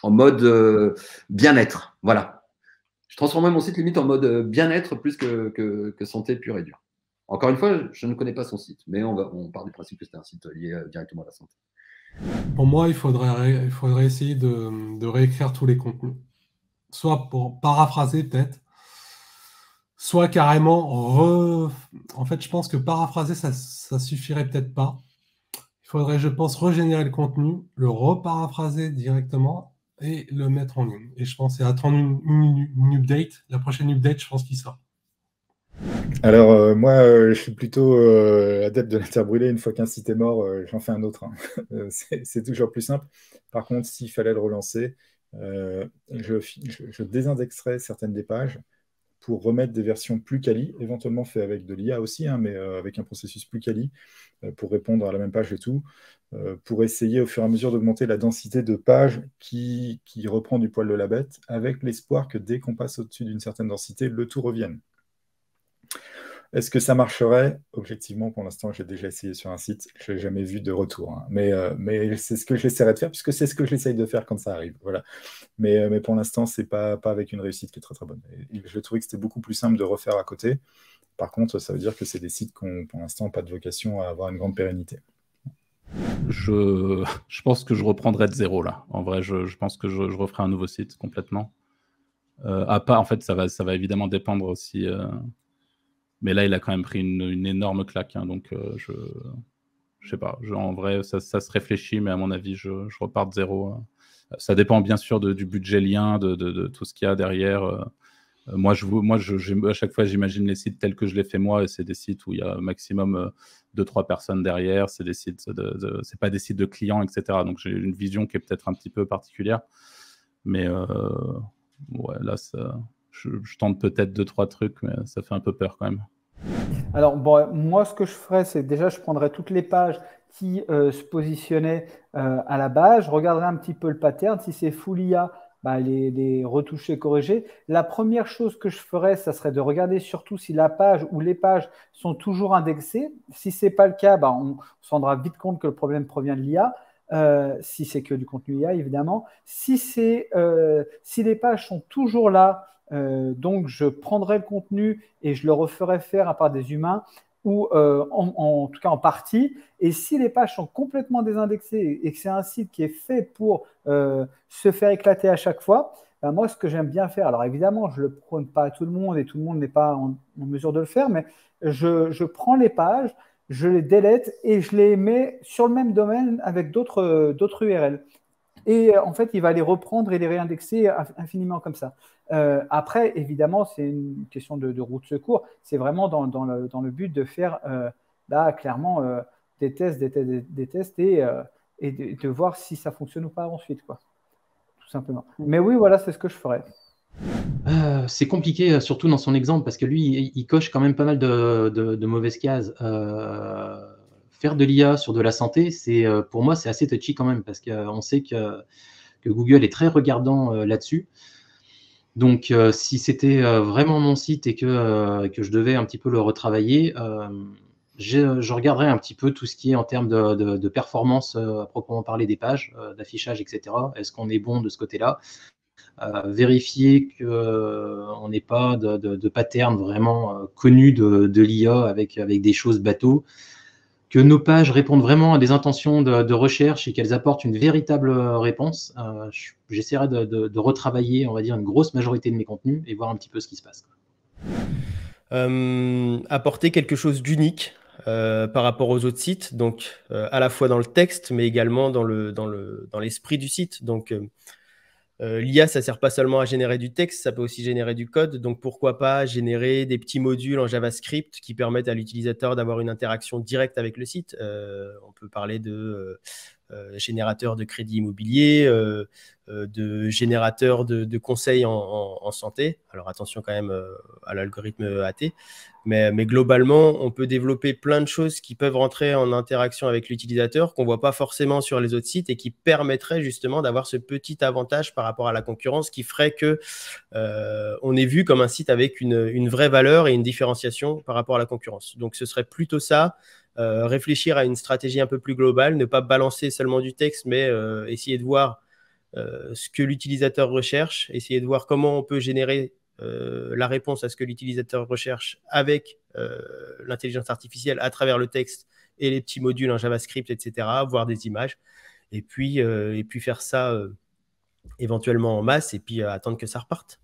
en mode bien-être. Voilà. Je transformerai mon site limite en mode bien-être plus que santé pure et dure. Encore une fois, je ne connais pas son site, mais on part du principe que c'est un site lié directement à la santé. Pour moi, il faudrait essayer de réécrire tous les contenus. Soit pour paraphraser peut-être, soit carrément En fait, je pense que paraphraser, ça suffirait peut-être pas. Il faudrait, je pense, régénérer le contenu, le reparaphraser directement et le mettre en ligne. Et je pense attendre une update. La prochaine update, je pense qu'il sort. Alors, moi, je suis plutôt adepte de la terre brûlée. Une fois qu'un site est mort, j'en fais un autre. Hein. C'est toujours plus simple. Par contre, s'il fallait le relancer, je désindexerai certaines des pages pour remettre des versions plus quali, éventuellement fait avec de l'IA aussi, hein, mais avec un processus plus quali, pour répondre à la même page et tout, pour essayer au fur et à mesure d'augmenter la densité de pages qui reprend du poil de la bête, avec l'espoir que dès qu'on passe au-dessus d'une certaine densité, le tout revienne. Est-ce que ça marcherait? Objectivement, pour l'instant, j'ai déjà essayé sur un site, je n'ai jamais vu de retour, hein. Mais c'est ce que j'essaierai de faire, puisque c'est ce que j'essaye de faire quand ça arrive. Voilà. Mais pour l'instant, c'est pas avec une réussite qui est très très bonne. Et je trouvais que c'était beaucoup plus simple de refaire à côté. Par contre, ça veut dire que c'est des sites qui n'ont pour l'instant pas de vocation à avoir une grande pérennité. Je pense que je reprendrai de zéro là. En vrai, je pense que je referai un nouveau site complètement. À part, en fait, ça va évidemment dépendre aussi. Mais là, il a quand même pris une énorme claque. Hein, donc, je sais pas. En vrai, ça se réfléchit, mais à mon avis, je repars de zéro. Ça dépend bien sûr du budget lien, de tout ce qu'il y a derrière. Moi, à chaque fois, j'imagine les sites tels que je les fais moi, et c'est des sites où il y a maximum 2-3 personnes derrière. C'est des sites c'est pas des sites de clients, etc. Donc, j'ai une vision qui est peut-être un petit peu particulière. Mais ouais, là, je tente peut-être 2-3 trucs, mais ça fait un peu peur quand même. Alors, bon, moi, ce que je ferais, c'est déjà, je prendrais toutes les pages qui se positionnaient à la base. Je regarderai un petit peu le pattern. Si c'est full IA, bah, les retoucher, corriger. La première chose que je ferais, ça serait de regarder surtout si la page ou les pages sont toujours indexées. Si ce n'est pas le cas, bah, on se rendra vite compte que le problème provient de l'IA. Si c'est que du contenu IA, évidemment. Si les pages sont toujours là, donc je prendrai le contenu et je le referai faire à part des humains, ou en tout cas en partie. Et si les pages sont complètement désindexées et que c'est un site qui est fait pour se faire éclater à chaque fois, ben moi, ce que j'aime bien faire, alors évidemment, je ne le prône pas à tout le monde et tout le monde n'est pas en mesure de le faire, mais je prends les pages, je les délète et je les mets sur le même domaine avec d'autres URL. Et en fait, il va les reprendre et les réindexer infiniment comme ça. Après, évidemment, c'est une question de roue de secours. C'est vraiment dans le but de faire là, clairement des tests et de voir si ça fonctionne ou pas ensuite, quoi. Tout simplement. Mais oui, voilà, c'est ce que je ferais. C'est compliqué, surtout dans son exemple, parce que lui, il coche quand même pas mal de mauvaises cases. Faire de l'IA sur de la santé, pour moi, c'est assez touchy quand même, parce qu'on sait que Google est très regardant là-dessus. Donc, si c'était vraiment mon site et que je devais un petit peu le retravailler, je regarderais un petit peu tout ce qui est en termes de performance à proprement parler des pages, d'affichage, etc. Est-ce qu'on est bon de ce côté-là? Vérifier qu'on n'ait pas de pattern vraiment connu de l'IA avec des choses bateaux, que nos pages répondent vraiment à des intentions de recherche et qu'elles apportent une véritable réponse. J'essaierai de retravailler, on va dire, une grosse majorité de mes contenus et voir un petit peu ce qui se passe. Apporter quelque chose d'unique par rapport aux autres sites, donc à la fois dans le texte, mais également dans l'esprit du site. Donc, l'IA, ça ne sert pas seulement à générer du texte, ça peut aussi générer du code. Donc, pourquoi pas générer des petits modules en JavaScript qui permettent à l'utilisateur d'avoir une interaction directe avec le site. On peut parler de générateur de crédit immobilier, de générateur de conseils en santé. Alors, attention quand même à l'algorithme AT. Mais globalement, on peut développer plein de choses qui peuvent rentrer en interaction avec l'utilisateur, qu'on ne voit pas forcément sur les autres sites et qui permettraient justement d'avoir ce petit avantage par rapport à la concurrence qui ferait que on est vu comme un site avec une vraie valeur et une différenciation par rapport à la concurrence. Donc, ce serait plutôt ça, réfléchir à une stratégie un peu plus globale, ne pas balancer seulement du texte, mais essayer de voir ce que l'utilisateur recherche, essayer de voir comment on peut générer la réponse à ce que l'utilisateur recherche avec l'intelligence artificielle à travers le texte et les petits modules en JavaScript, etc., voir des images, et puis faire ça éventuellement en masse, et puis attendre que ça reparte.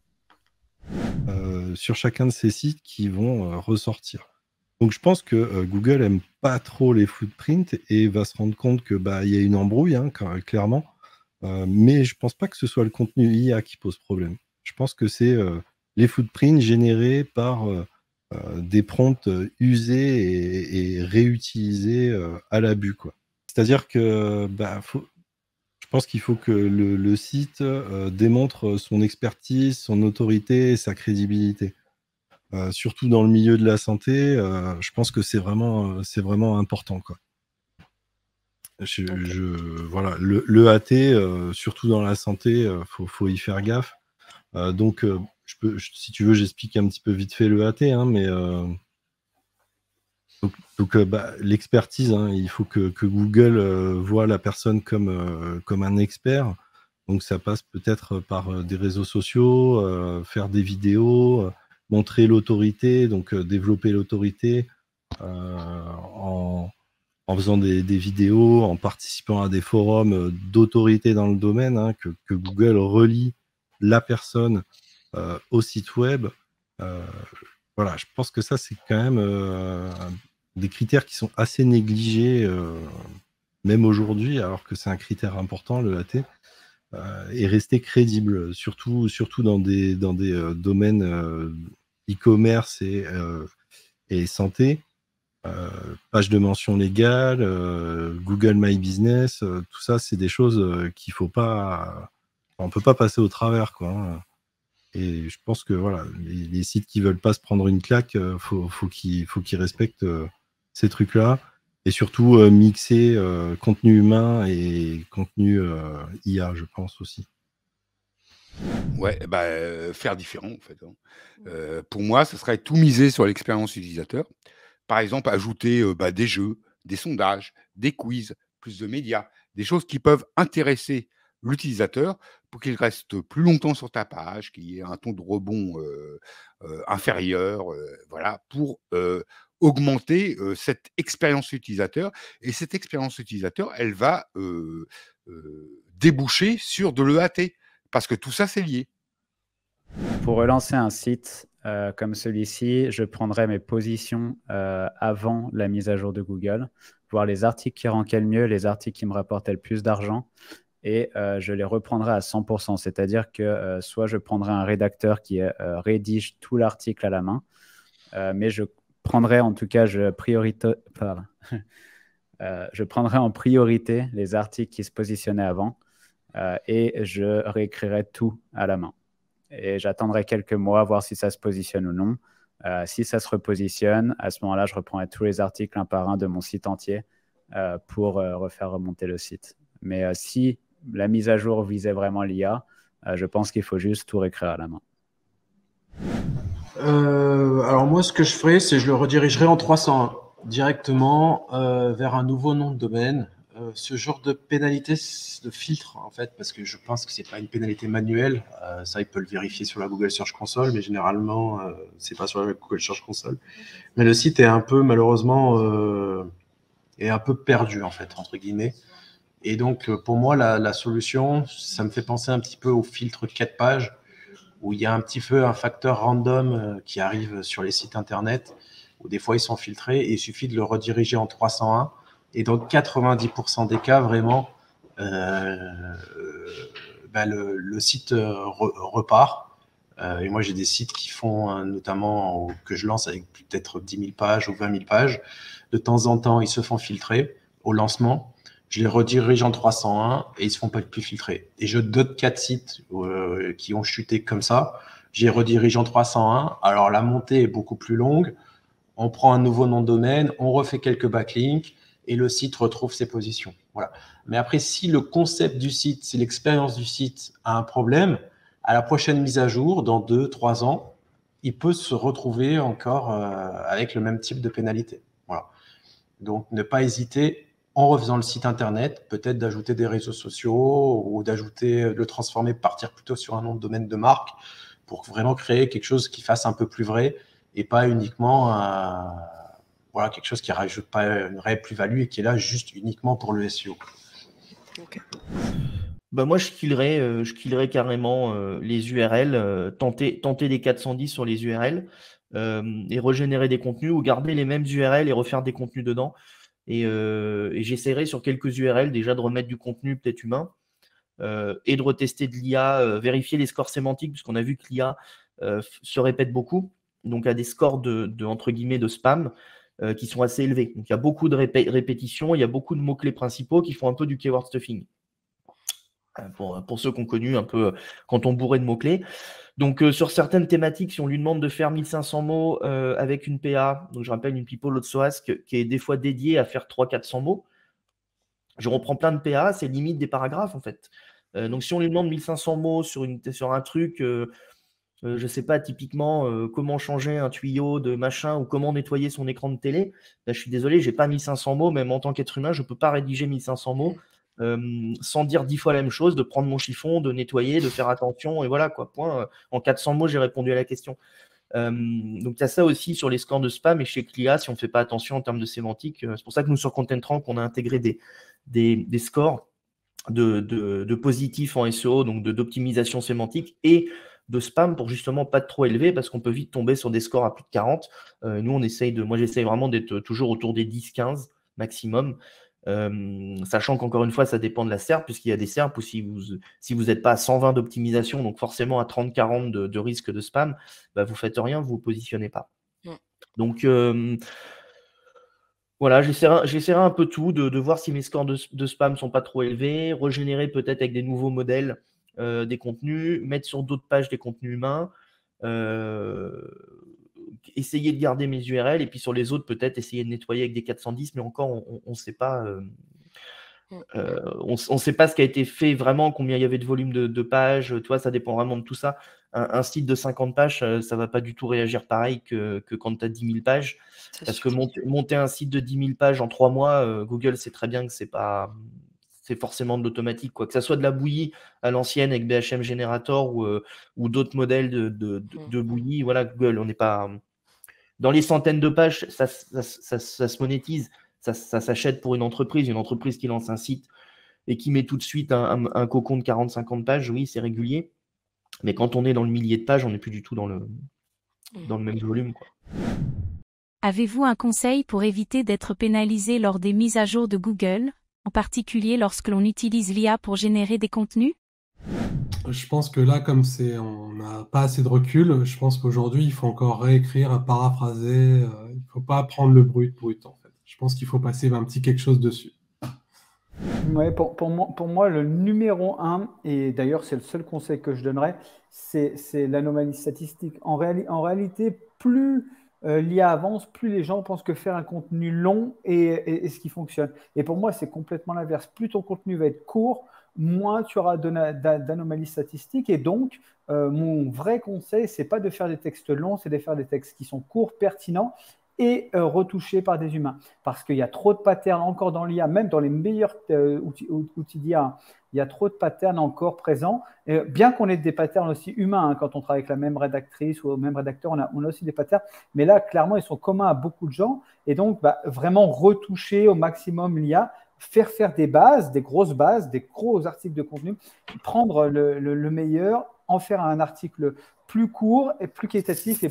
Sur chacun de ces sites qui vont ressortir. Donc je pense que Google aime pas trop les footprints et va se rendre compte que y a une embrouille, hein, clairement, mais je pense pas que ce soit le contenu IA qui pose problème. Je pense que c'est les footprints générés par des prompts usés et réutilisés à l'abus, quoi. C'est-à-dire que je pense qu'il faut que le site démontre son expertise, son autorité et sa crédibilité. Surtout dans le milieu de la santé, je pense que c'est vraiment important, quoi. Voilà, l'EAT, surtout dans la santé, faut y faire gaffe. Donc, si tu veux, j'explique un petit peu vite fait l'EAT, hein, mais l'expertise, hein, il faut que Google voit la personne comme un expert. Donc, ça passe peut-être par des réseaux sociaux, faire des vidéos, montrer l'autorité, donc développer l'autorité en faisant des vidéos, en participant à des forums d'autorité dans le domaine, hein, que Google relie la personne au site web. Voilà, je pense que ça, c'est quand même des critères qui sont assez négligés, même aujourd'hui, alors que c'est un critère important, le AT, et rester crédible, surtout dans des domaines e-commerce et santé. Page de mention légale, Google My Business, tout ça, c'est des choses qu'il faut pas, on peut pas passer au travers, quoi, hein. Et je pense que voilà, les sites qui veulent pas se prendre une claque, faut qu'ils respectent ces trucs-là, et surtout mixer contenu humain et contenu IA, je pense aussi. Ouais, faire différent, en fait, hein. Pour moi, ce serait tout miser sur l'expérience utilisateur. Par exemple, ajouter des jeux, des sondages, des quiz, plus de médias, des choses qui peuvent intéresser l'utilisateur pour qu'il reste plus longtemps sur ta page, qu'il y ait un taux de rebond inférieur, voilà, pour augmenter cette expérience utilisateur. Et cette expérience utilisateur, elle va déboucher sur de l'EAT, parce que tout ça, c'est lié. Pour relancer un site comme celui-ci, je prendrai mes positions avant la mise à jour de Google, voir les articles qui rankaient le mieux, les articles qui me rapportaient le plus d'argent, et je les reprendrai à 100%. C'est-à-dire que soit je prendrai un rédacteur qui rédige tout l'article à la main, mais je prendrai en tout cas, je prendrai en priorité les articles qui se positionnaient avant et je réécrirai tout à la main. Et j'attendrai quelques mois, voir si ça se positionne ou non. Si ça se repositionne, à ce moment-là, je reprendrai tous les articles un par un de mon site entier pour refaire remonter le site. Mais si la mise à jour visait vraiment l'IA, je pense qu'il faut juste tout réécrire à la main. Alors moi, ce que je ferais, c'est que je le redirigerai en 301 directement vers un nouveau nom de domaine. Ce genre de pénalité, de filtre, en fait, parce que je pense que c'est pas une pénalité manuelle. Ça, il peut le vérifier sur la Google Search Console, mais généralement, c'est pas sur la Google Search Console. Mais le site est un peu, malheureusement, est un peu perdu, en fait, entre guillemets. Et donc, pour moi, la solution, ça me fait penser un petit peu au filtre 4 pages, où il y a un petit peu un facteur random qui arrive sur les sites Internet, où des fois, ils sont filtrés, et il suffit de le rediriger en 301. Et dans 90% des cas, vraiment, le site repart. Et moi, j'ai des sites qui font, notamment, que je lance avec peut-être 10 000 pages ou 20 000 pages. De temps en temps, ils se font filtrer au lancement. Je les redirige en 301 et ils ne se font pas plus filtrer. Et j'ai d'autres cas de sites qui ont chuté comme ça. Je les redirige en 301. Alors, la montée est beaucoup plus longue. On prend un nouveau nom de domaine, on refait quelques backlinks et le site retrouve ses positions. Voilà. Mais après, si le concept du site, si l'expérience du site a un problème, à la prochaine mise à jour, dans 2-3 ans, il peut se retrouver encore avec le même type de pénalité. Voilà. Donc, ne pas hésiter, en refaisant le site Internet, peut-être d'ajouter des réseaux sociaux ou de le transformer, partir plutôt sur un nom de domaine de marque pour vraiment créer quelque chose qui fasse un peu plus vrai et pas uniquement quelque chose qui ne rajoute pas une réelle plus-value et qui est là juste uniquement pour le SEO. Okay. Moi, je killerais carrément les URL, tenter les 410 sur les URL et régénérer des contenus ou garder les mêmes URL et refaire des contenus dedans. Et j'essaierai sur quelques URL déjà de remettre du contenu peut-être humain et de retester de l'IA, vérifier les scores sémantiques, puisqu'on a vu que l'IA se répète beaucoup, donc a des scores entre guillemets de spam qui sont assez élevés. Donc il y a beaucoup de répétitions, il y a beaucoup de mots-clés principaux qui font un peu du keyword stuffing. pour ceux qui ont connu un peu quand on bourrait de mots-clés. Donc, sur certaines thématiques, si on lui demande de faire 1500 mots avec une PA, donc je rappelle une People Otsoask qui est des fois dédiée à faire 300-400 mots, je reprends plein de PA, c'est limite des paragraphes en fait. Donc, si on lui demande 1500 mots sur un truc, je ne sais pas, typiquement, comment changer un tuyau de machin ou comment nettoyer son écran de télé, je suis désolé, je n'ai pas 1500 mots, même en tant qu'être humain, je ne peux pas rédiger 1500 mots sans dire 10 fois la même chose, de prendre mon chiffon, de nettoyer, de faire attention, et voilà quoi, point. En 400 mots, j'ai répondu à la question. Donc, il y a ça aussi sur les scores de spam et chez Clia, si on ne fait pas attention en termes de sémantique. C'est pour ça que nous, sur Content Rank, on a intégré des scores de positifs en SEO, donc d'optimisation sémantique et de spam pour justement pas trop élevé parce qu'on peut vite tomber sur des scores à plus de 40. Nous, moi, j'essaye vraiment d'être toujours autour des 10-15 maximum. Sachant qu'encore une fois, ça dépend de la SERP, puisqu'il y a des SERP où si vous n'êtes pas à 120 d'optimisation, donc forcément à 30-40 de risque de spam, vous ne faites rien, vous ne vous positionnez pas. Donc, voilà, j'essaierai un peu tout, de voir si mes scores de spam ne sont pas trop élevés, régénérer peut-être avec des nouveaux modèles des contenus, mettre sur d'autres pages des contenus humains, essayer de garder mes URL, et puis sur les autres, peut-être essayer de nettoyer avec des 410, mais encore, on ne sait pas. On sait pas ce qui a été fait vraiment, combien il y avait de volume de pages, tu vois, ça dépend vraiment de tout ça. Un site de 50 pages, ça ne va pas du tout réagir pareil que quand tu as 10 000 pages. Parce que monter un site de 10 000 pages en 3 mois, Google sait très bien que c'est forcément de l'automatique, quoi. Que ça soit de la bouillie à l'ancienne avec BHM Generator ou d'autres modèles de bouillie, voilà, Google, on n'est pas. Dans les centaines de pages, ça se monétise. Ça s'achète pour une entreprise qui lance un site et qui met tout de suite un cocon de 40-50 pages, oui, c'est régulier. Mais quand on est dans le millier de pages, on n'est plus du tout dans le même volume, quoi. Avez-vous un conseil pour éviter d'être pénalisé lors des mises à jour de Google, en particulier lorsque l'on utilise l'IA pour générer des contenus? Je pense que là, comme on n'a pas assez de recul, je pense qu'aujourd'hui, il faut encore réécrire, paraphraser. Il ne faut pas prendre le brut en fait. Je pense qu'il faut passer un petit quelque chose dessus. Ouais, pour moi, le numéro 1, et d'ailleurs c'est le seul conseil que je donnerais, c'est l'anomalie statistique. En réalité, plus l'IA avance, plus les gens pensent que faire un contenu long est ce qui fonctionne. Et pour moi, c'est complètement l'inverse. Plus ton contenu va être court, moins tu auras d'anomalies statistiques. Et donc, mon vrai conseil, c'est pas de faire des textes longs, c'est de faire des textes qui sont courts, pertinents et retouchés par des humains. Parce qu'il y a trop de patterns encore dans l'IA, même dans les meilleurs outils d'IA, il y a trop de patterns encore présents. Et bien qu'on ait des patterns aussi humains, hein, quand on travaille avec la même rédactrice ou le même rédacteur, on a aussi des patterns. Mais là, clairement, ils sont communs à beaucoup de gens. Et donc, vraiment retoucher au maximum l'IA, faire des bases, des grosses bases, des gros articles de contenu, prendre le meilleur, en faire un article plus court et plus qualitatif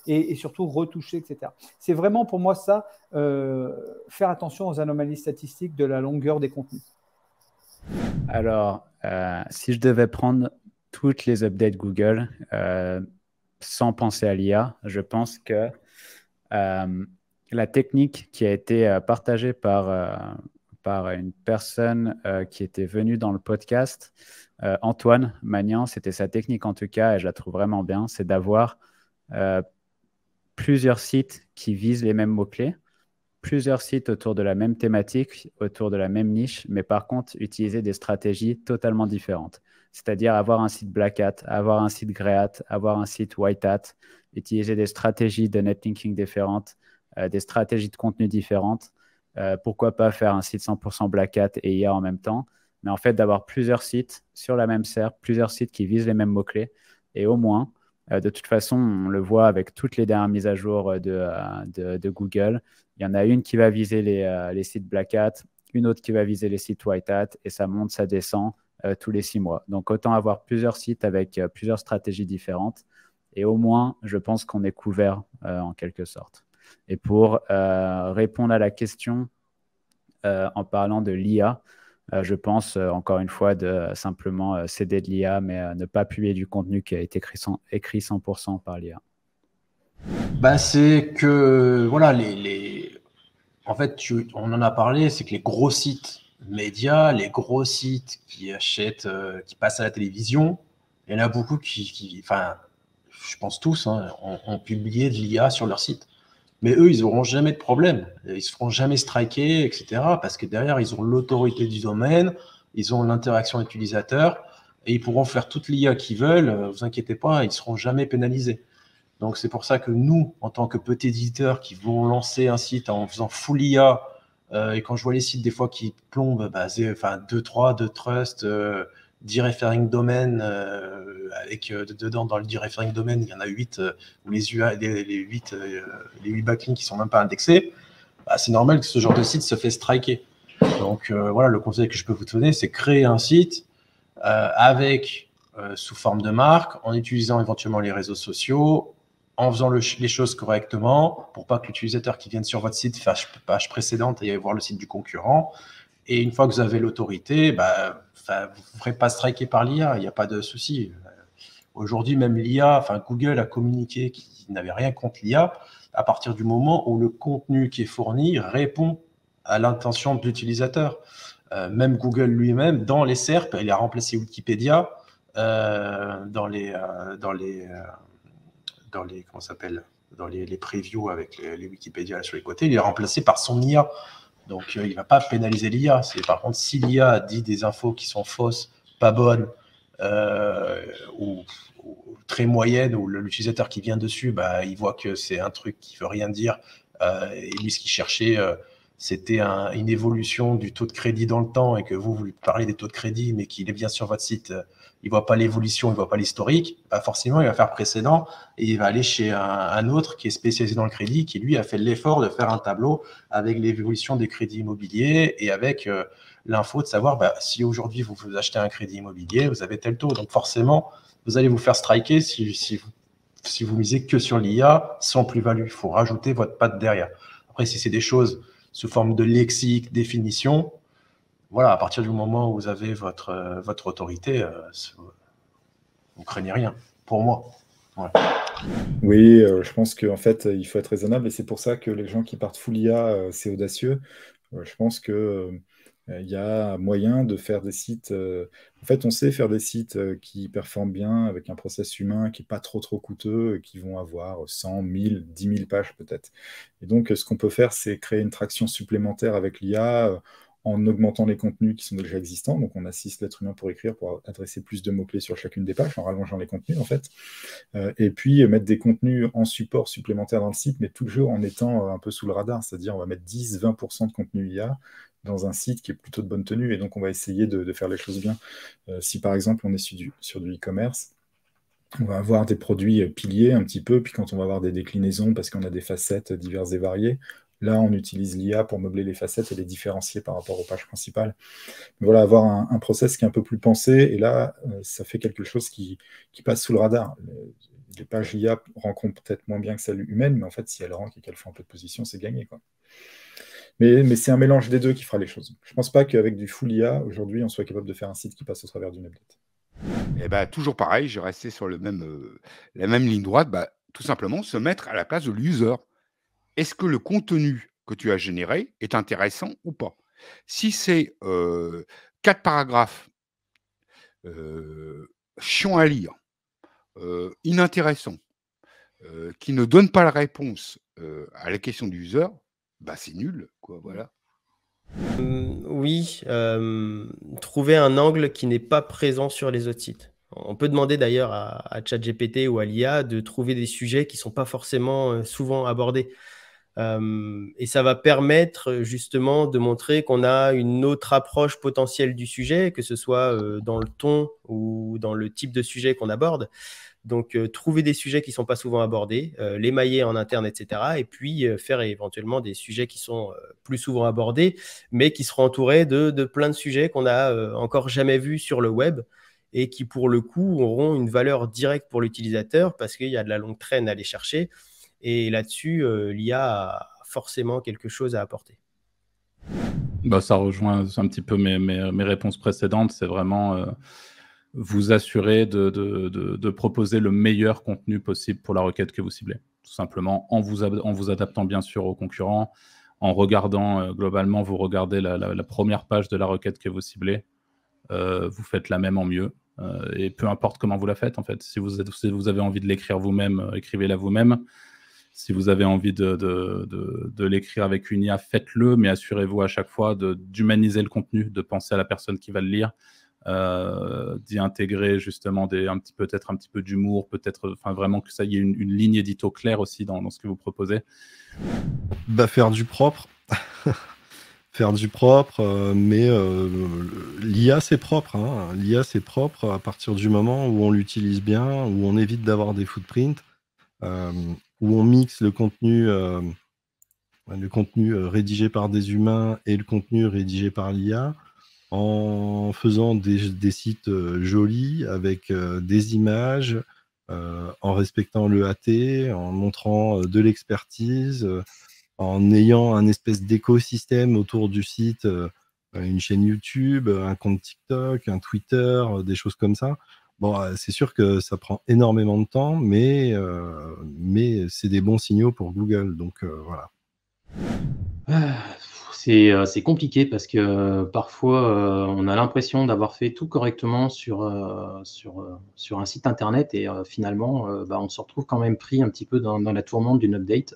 et surtout retouché, etc. C'est vraiment pour moi ça, faire attention aux anomalies statistiques de la longueur des contenus. Alors, si je devais prendre toutes les updates Google sans penser à l'IA, je pense que la technique qui a été partagée par une personne qui était venue dans le podcast, Antoine Magnan, c'était sa technique en tout cas, et je la trouve vraiment bien, c'est d'avoir plusieurs sites qui visent les mêmes mots-clés, plusieurs sites autour de la même thématique, autour de la même niche, mais par contre, utiliser des stratégies totalement différentes. C'est-à-dire avoir un site Black Hat, avoir un site Grey Hat, avoir un site White Hat, utiliser des stratégies de netlinking différentes, des stratégies de contenu différentes. Pourquoi pas faire un site 100% Black Hat et IA en même temps, mais en fait d'avoir plusieurs sites sur la même SERP, plusieurs sites qui visent les mêmes mots-clés, et au moins, de toute façon, on le voit avec toutes les dernières mises à jour de Google, il y en a une qui va viser les sites Black Hat, une autre qui va viser les sites White Hat, et ça monte, ça descend tous les 6 mois. Donc autant avoir plusieurs sites avec plusieurs stratégies différentes, et au moins, je pense qu'on est couvert en quelque sorte. Et pour répondre à la question en parlant de l'IA, je pense encore une fois de simplement céder de l'IA, mais ne pas publier du contenu qui a été écrit 100% par l'IA. C'est que, voilà, en fait, on en a parlé, c'est que les gros sites médias, les gros sites qui achètent, qui passent à la télévision, il y en a beaucoup enfin, je pense tous, hein, ont publié de l'IA sur leur site. Mais eux, ils n'auront jamais de problème. Ils ne se feront jamais striker, etc. Parce que derrière, ils ont l'autorité du domaine, ils ont l'interaction utilisateur, et ils pourront faire toute l'IA qu'ils veulent. Vous inquiétez pas, ils ne seront jamais pénalisés. Donc, c'est pour ça que nous, en tant que petits éditeurs qui vont lancer un site en faisant full IA, et quand je vois les sites des fois qui plombent, 2.3, 2 trust, 10 referring domain, avec dedans, dans le 10 referring domain, il y en a 8, où les 8 backlinks qui ne sont même pas indexés, c'est normal que ce genre de site se fait striker. Donc, voilà, le conseil que je peux vous donner, c'est créer un site avec, sous forme de marque, en utilisant éventuellement les réseaux sociaux, en faisant les choses correctement, pour pas que l'utilisateur qui vienne sur votre site fasse page précédente et aille voir le site du concurrent. Et une fois que vous avez l'autorité, vous ne ferez pas striker par l'IA, il n'y a pas de souci. Aujourd'hui, même l'IA, Google a communiqué qu'il n'avait rien contre l'IA à partir du moment où le contenu qui est fourni répond à l'intention de l'utilisateur. Même Google lui-même, dans les SERP, il a remplacé Wikipédia dans les previews avec les Wikipédia sur les côtés, il est remplacé par son IA. Donc, il ne va pas pénaliser l'IA. Par contre, si l'IA dit des infos qui sont fausses, pas bonnes, ou très moyennes, où l'utilisateur qui vient dessus, il voit que c'est un truc qui ne veut rien dire, et lui, ce qu'il cherchait, c'était une évolution du taux de crédit dans le temps, et que vous lui parlez des taux de crédit, mais qu'il est bien sur votre site, il ne voit pas l'évolution, il ne voit pas l'historique, forcément, il va faire précédent et il va aller chez un autre qui est spécialisé dans le crédit, qui lui a fait l'effort de faire un tableau avec l'évolution des crédits immobiliers et avec l'info de savoir si aujourd'hui vous achetez un crédit immobilier, vous avez tel taux. Donc forcément, vous allez vous faire striker si vous misez que sur l'IA sans plus-value. Il faut rajouter votre patte derrière. Après, si c'est des choses sous forme de lexique, définition, voilà, à partir du moment où vous avez votre autorité, vous ne craignez rien, pour moi. Voilà. Oui, je pense qu'en fait, il faut être raisonnable et c'est pour ça que les gens qui partent full IA, c'est audacieux. Je pense qu'il y a moyen de faire des sites. En fait, on sait faire des sites qui performent bien avec un process humain qui n'est pas trop coûteux et qui vont avoir 100, 1000, 10 000 pages peut-être. Et donc, ce qu'on peut faire, c'est créer une traction supplémentaire avec l'IA. En augmentant les contenus qui sont déjà existants. Donc, on assiste l'être humain pour écrire, pour adresser plus de mots-clés sur chacune des pages, en rallongeant les contenus, en fait. Et puis, mettre des contenus en support supplémentaire dans le site, mais toujours en étant un peu sous le radar. C'est-à-dire, on va mettre 10-20% de contenu IA dans un site qui est plutôt de bonne tenue. Et donc, on va essayer de faire les choses bien. Si, par exemple, on est sur du e-commerce, on va avoir des produits piliers un petit peu, puis quand on va avoir des déclinaisons, parce qu'on a des facettes diverses et variées, là, on utilise l'IA pour meubler les facettes et les différencier par rapport aux pages principales. Mais voilà, avoir un process qui est un peu plus pensé, et là, ça fait quelque chose qui passe sous le radar. Les pages IA rencontrent peut-être moins bien que celles humaines, mais en fait, si elles rankent et qu'elles font un peu de position, c'est gagné, quoi. Mais c'est un mélange des deux qui fera les choses. Je ne pense pas qu'avec du full IA, aujourd'hui, on soit capable de faire un site qui passe au travers d'une update. Eh ben, toujours pareil, j'ai resté sur la même ligne droite, tout simplement se mettre à la place de l'user. Est-ce que le contenu que tu as généré est intéressant ou pas? Si c'est 4 paragraphes chiants à lire, inintéressants, qui ne donnent pas la réponse à la question du user, c'est nul, quoi, voilà. Oui, trouver un angle qui n'est pas présent sur les autres sites. On peut demander d'ailleurs à ChatGPT ou à l'IA de trouver des sujets qui ne sont pas forcément souvent abordés. Et ça va permettre justement de montrer qu'on a une autre approche potentielle du sujet, que ce soit dans le ton ou dans le type de sujet qu'on aborde. Donc, trouver des sujets qui ne sont pas souvent abordés, l'émailler en interne, etc. Et puis, faire éventuellement des sujets qui sont plus souvent abordés, mais qui seront entourés de plein de sujets qu'on n'a encore jamais vus sur le web et qui, pour le coup, auront une valeur directe pour l'utilisateur parce qu'il y a de la longue traîne à aller chercher. Et là-dessus, l'IA a forcément quelque chose à apporter. Ça rejoint un petit peu mes réponses précédentes. C'est vraiment vous assurer de proposer le meilleur contenu possible pour la requête que vous ciblez. Tout simplement en vous adaptant bien sûr aux concurrents, en regardant globalement, vous regardez la première page de la requête que vous ciblez, vous faites la même en mieux. Et peu importe comment vous la faites, en fait. Si vous avez envie de l'écrire vous-même, écrivez-la vous-même. Si vous avez envie de l'écrire avec une IA, faites-le, mais assurez-vous à chaque fois d'humaniser le contenu, de penser à la personne qui va le lire, d'y intégrer justement peut-être un petit peu d'humour, peut-être vraiment que ça y ait une ligne édito claire aussi dans ce que vous proposez. Bah, faire du propre. Faire du propre, mais l'IA c'est propre. Hein. L'IA c'est propre à partir du moment où on l'utilise bien, où on évite d'avoir des footprints, où on mixe le contenu rédigé par des humains et le contenu rédigé par l'IA, en faisant des sites jolis avec des images, en respectant le AT, en montrant de l'expertise, en ayant un espèce d'écosystème autour du site, une chaîne YouTube, un compte TikTok, un Twitter, des choses comme ça. Bon, c'est sûr que ça prend énormément de temps, mais c'est des bons signaux pour Google. Donc voilà. C'est compliqué parce que parfois on a l'impression d'avoir fait tout correctement sur un site internet et finalement on se retrouve quand même pris un petit peu dans la tourmente d'une update.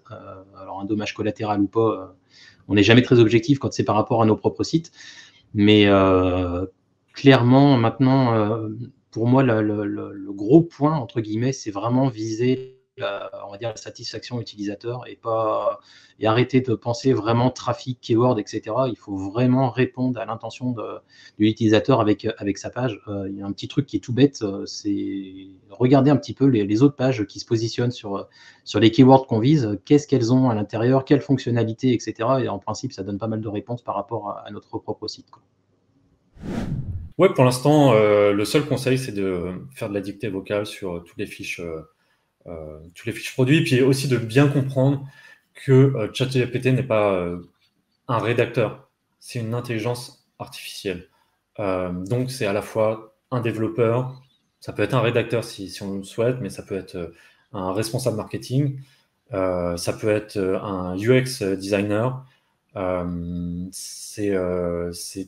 Alors un dommage collatéral ou pas, on n'est jamais très objectif quand c'est par rapport à nos propres sites, mais clairement maintenant pour moi le gros point entre guillemets c'est vraiment viser on va dire la satisfaction utilisateur et arrêter de penser vraiment trafic, keyword, etc. Il faut vraiment répondre à l'intention de l'utilisateur avec sa page. Il y a un petit truc qui est tout bête, c'est regarder un petit peu les autres pages qui se positionnent sur les keywords qu'on vise, qu'est-ce qu'elles ont à l'intérieur, quelles fonctionnalités, etc. Et en principe, ça donne pas mal de réponses par rapport à notre propre site, quoi. Ouais, pour l'instant, le seul conseil, c'est de faire de la dictée vocale sur toutes les fiches produits, puis aussi de bien comprendre que ChatGPT n'est pas un rédacteur, c'est une intelligence artificielle. Donc c'est à la fois un développeur, ça peut être un rédacteur si on le souhaite, mais ça peut être un responsable marketing, ça peut être un UX designer, c'est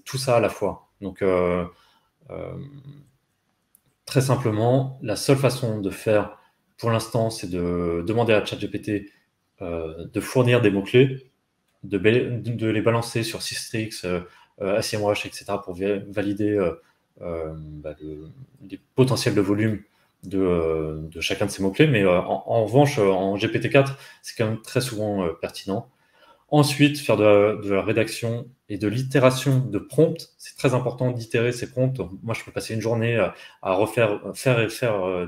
tout ça à la fois. Donc très simplement, la seule façon de faire pour l'instant, c'est de demander à ChatGPT de fournir des mots-clés, de les balancer sur Systrix, SEMrush, etc. pour valider les potentiels de volume de chacun de ces mots-clés. Mais en revanche, en GPT-4, c'est quand même très souvent pertinent. Ensuite, faire de la rédaction et de l'itération de prompts. C'est très important d'itérer ces prompts. Moi, je peux passer une journée à faire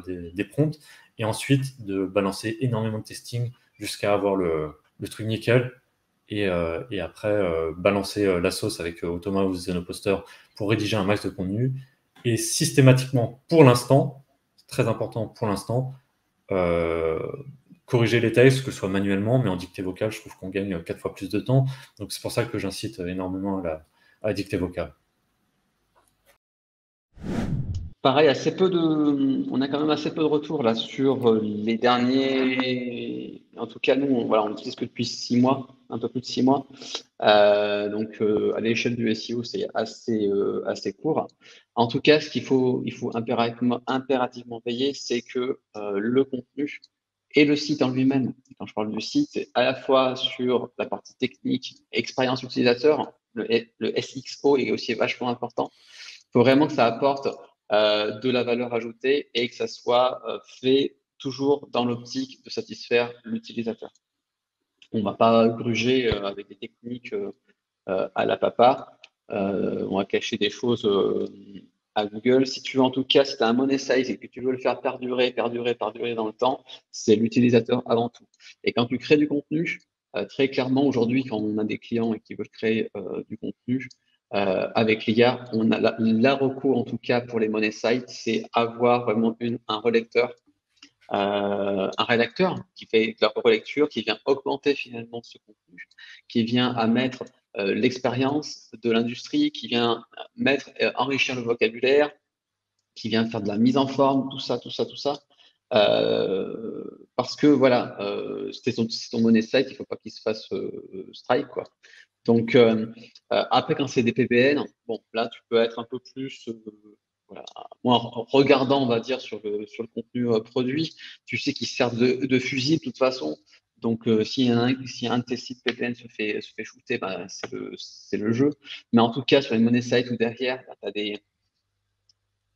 des prompts. Et ensuite de balancer énormément de testing jusqu'à avoir le truc nickel, et après balancer la sauce avec Automa ou Zenoposter pour rédiger un max de contenu, et systématiquement, pour l'instant, c'est très important pour l'instant, corriger les textes, que ce soit manuellement, mais en dictée vocale, je trouve qu'on gagne 4 fois plus de temps, donc c'est pour ça que j'incite énormément à la dictée vocale. Pareil, on a quand même assez peu de retours là sur les derniers. En tout cas, nous, on n'utilise que depuis 6 mois, un peu plus de 6 mois. Donc, à l'échelle du SEO, c'est assez court. En tout cas, ce il faut impérativement veiller, c'est que le contenu et le site en lui-même, quand je parle du site, c'est à la fois sur la partie technique, expérience utilisateur, le SXO est aussi vachement important. Il faut vraiment que ça apporte de la valeur ajoutée et que ça soit fait toujours dans l'optique de satisfaire l'utilisateur. On ne va pas gruger avec des techniques à la papa. On va cacher des choses à Google. Si tu veux, en tout cas, si tu as un money size et que tu veux le faire perdurer dans le temps, c'est l'utilisateur avant tout. Et quand tu crées du contenu, très clairement, aujourd'hui, quand on a des clients et qui veulent créer du contenu, avec l'IA, on a la recours, en tout cas pour les money sites, c'est avoir vraiment un rédacteur qui fait de la relecture, qui vient augmenter finalement ce contenu, qui vient à mettre l'expérience de l'industrie, qui vient enrichir le vocabulaire, qui vient faire de la mise en forme, tout ça. Parce que voilà, c'est ton money site, il ne faut pas qu'il se fasse strike, quoi. Donc, après, quand c'est des PBN, bon, là, tu peux être un peu plus, voilà, moi, en regardant, on va dire, sur le contenu produit, tu sais qu'ils servent de fusil de toute façon. Donc, si un de tes sites PBN se fait shooter, bah, c'est le jeu. Mais en tout cas, sur une money site où derrière, bah, tu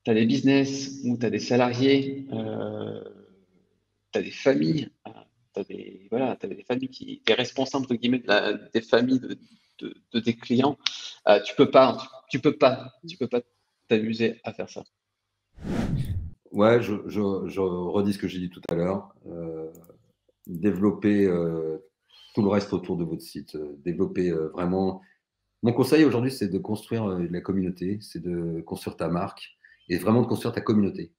as des business, où tu as des salariés, tu as des familles, voilà, t'as des familles t'es responsable entre guillemets des familles de tes clients. Tu peux pas t'amuser à faire ça. Ouais, je redis ce que j'ai dit tout à l'heure. Développer tout le reste autour de votre site. Développer vraiment. Mon conseil aujourd'hui, c'est de construire la communauté, c'est de construire ta marque et vraiment de construire ta communauté.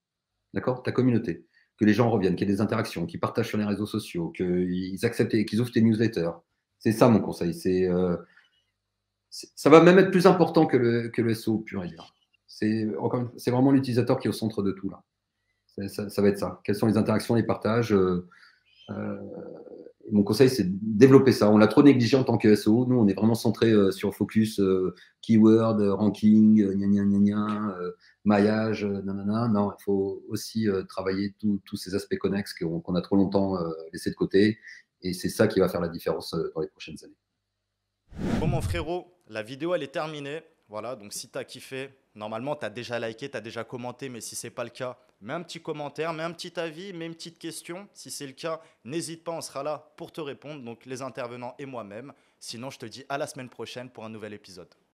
D'accord? Ta communauté. Que les gens reviennent, qu'il y ait des interactions, qu'ils partagent sur les réseaux sociaux, qu'ils acceptent, qu'ils ouvrent tes newsletters. C'est ça mon conseil. Ça va même être plus important que le SEO pur et dur. C'est vraiment l'utilisateur qui est au centre de tout là. Ça va être ça. Quelles sont les interactions, les partages mon conseil, c'est de développer ça. On l'a trop négligé en tant que SEO. Nous, on est vraiment centré sur focus, keyword, ranking, maillage, nanana. Non, il faut aussi travailler tous ces aspects connexes qu'on a trop longtemps laissés de côté. Et c'est ça qui va faire la différence dans les prochaines années. Bon, mon frérot, la vidéo, elle est terminée. Voilà, donc si tu as kiffé, normalement, tu as déjà liké, tu as déjà commenté, mais si ce n'est pas le cas, mets un petit commentaire, mets un petit avis, mets une petite question. Si c'est le cas, n'hésite pas, on sera là pour te répondre, donc les intervenants et moi-même. Sinon, je te dis à la semaine prochaine pour un nouvel épisode.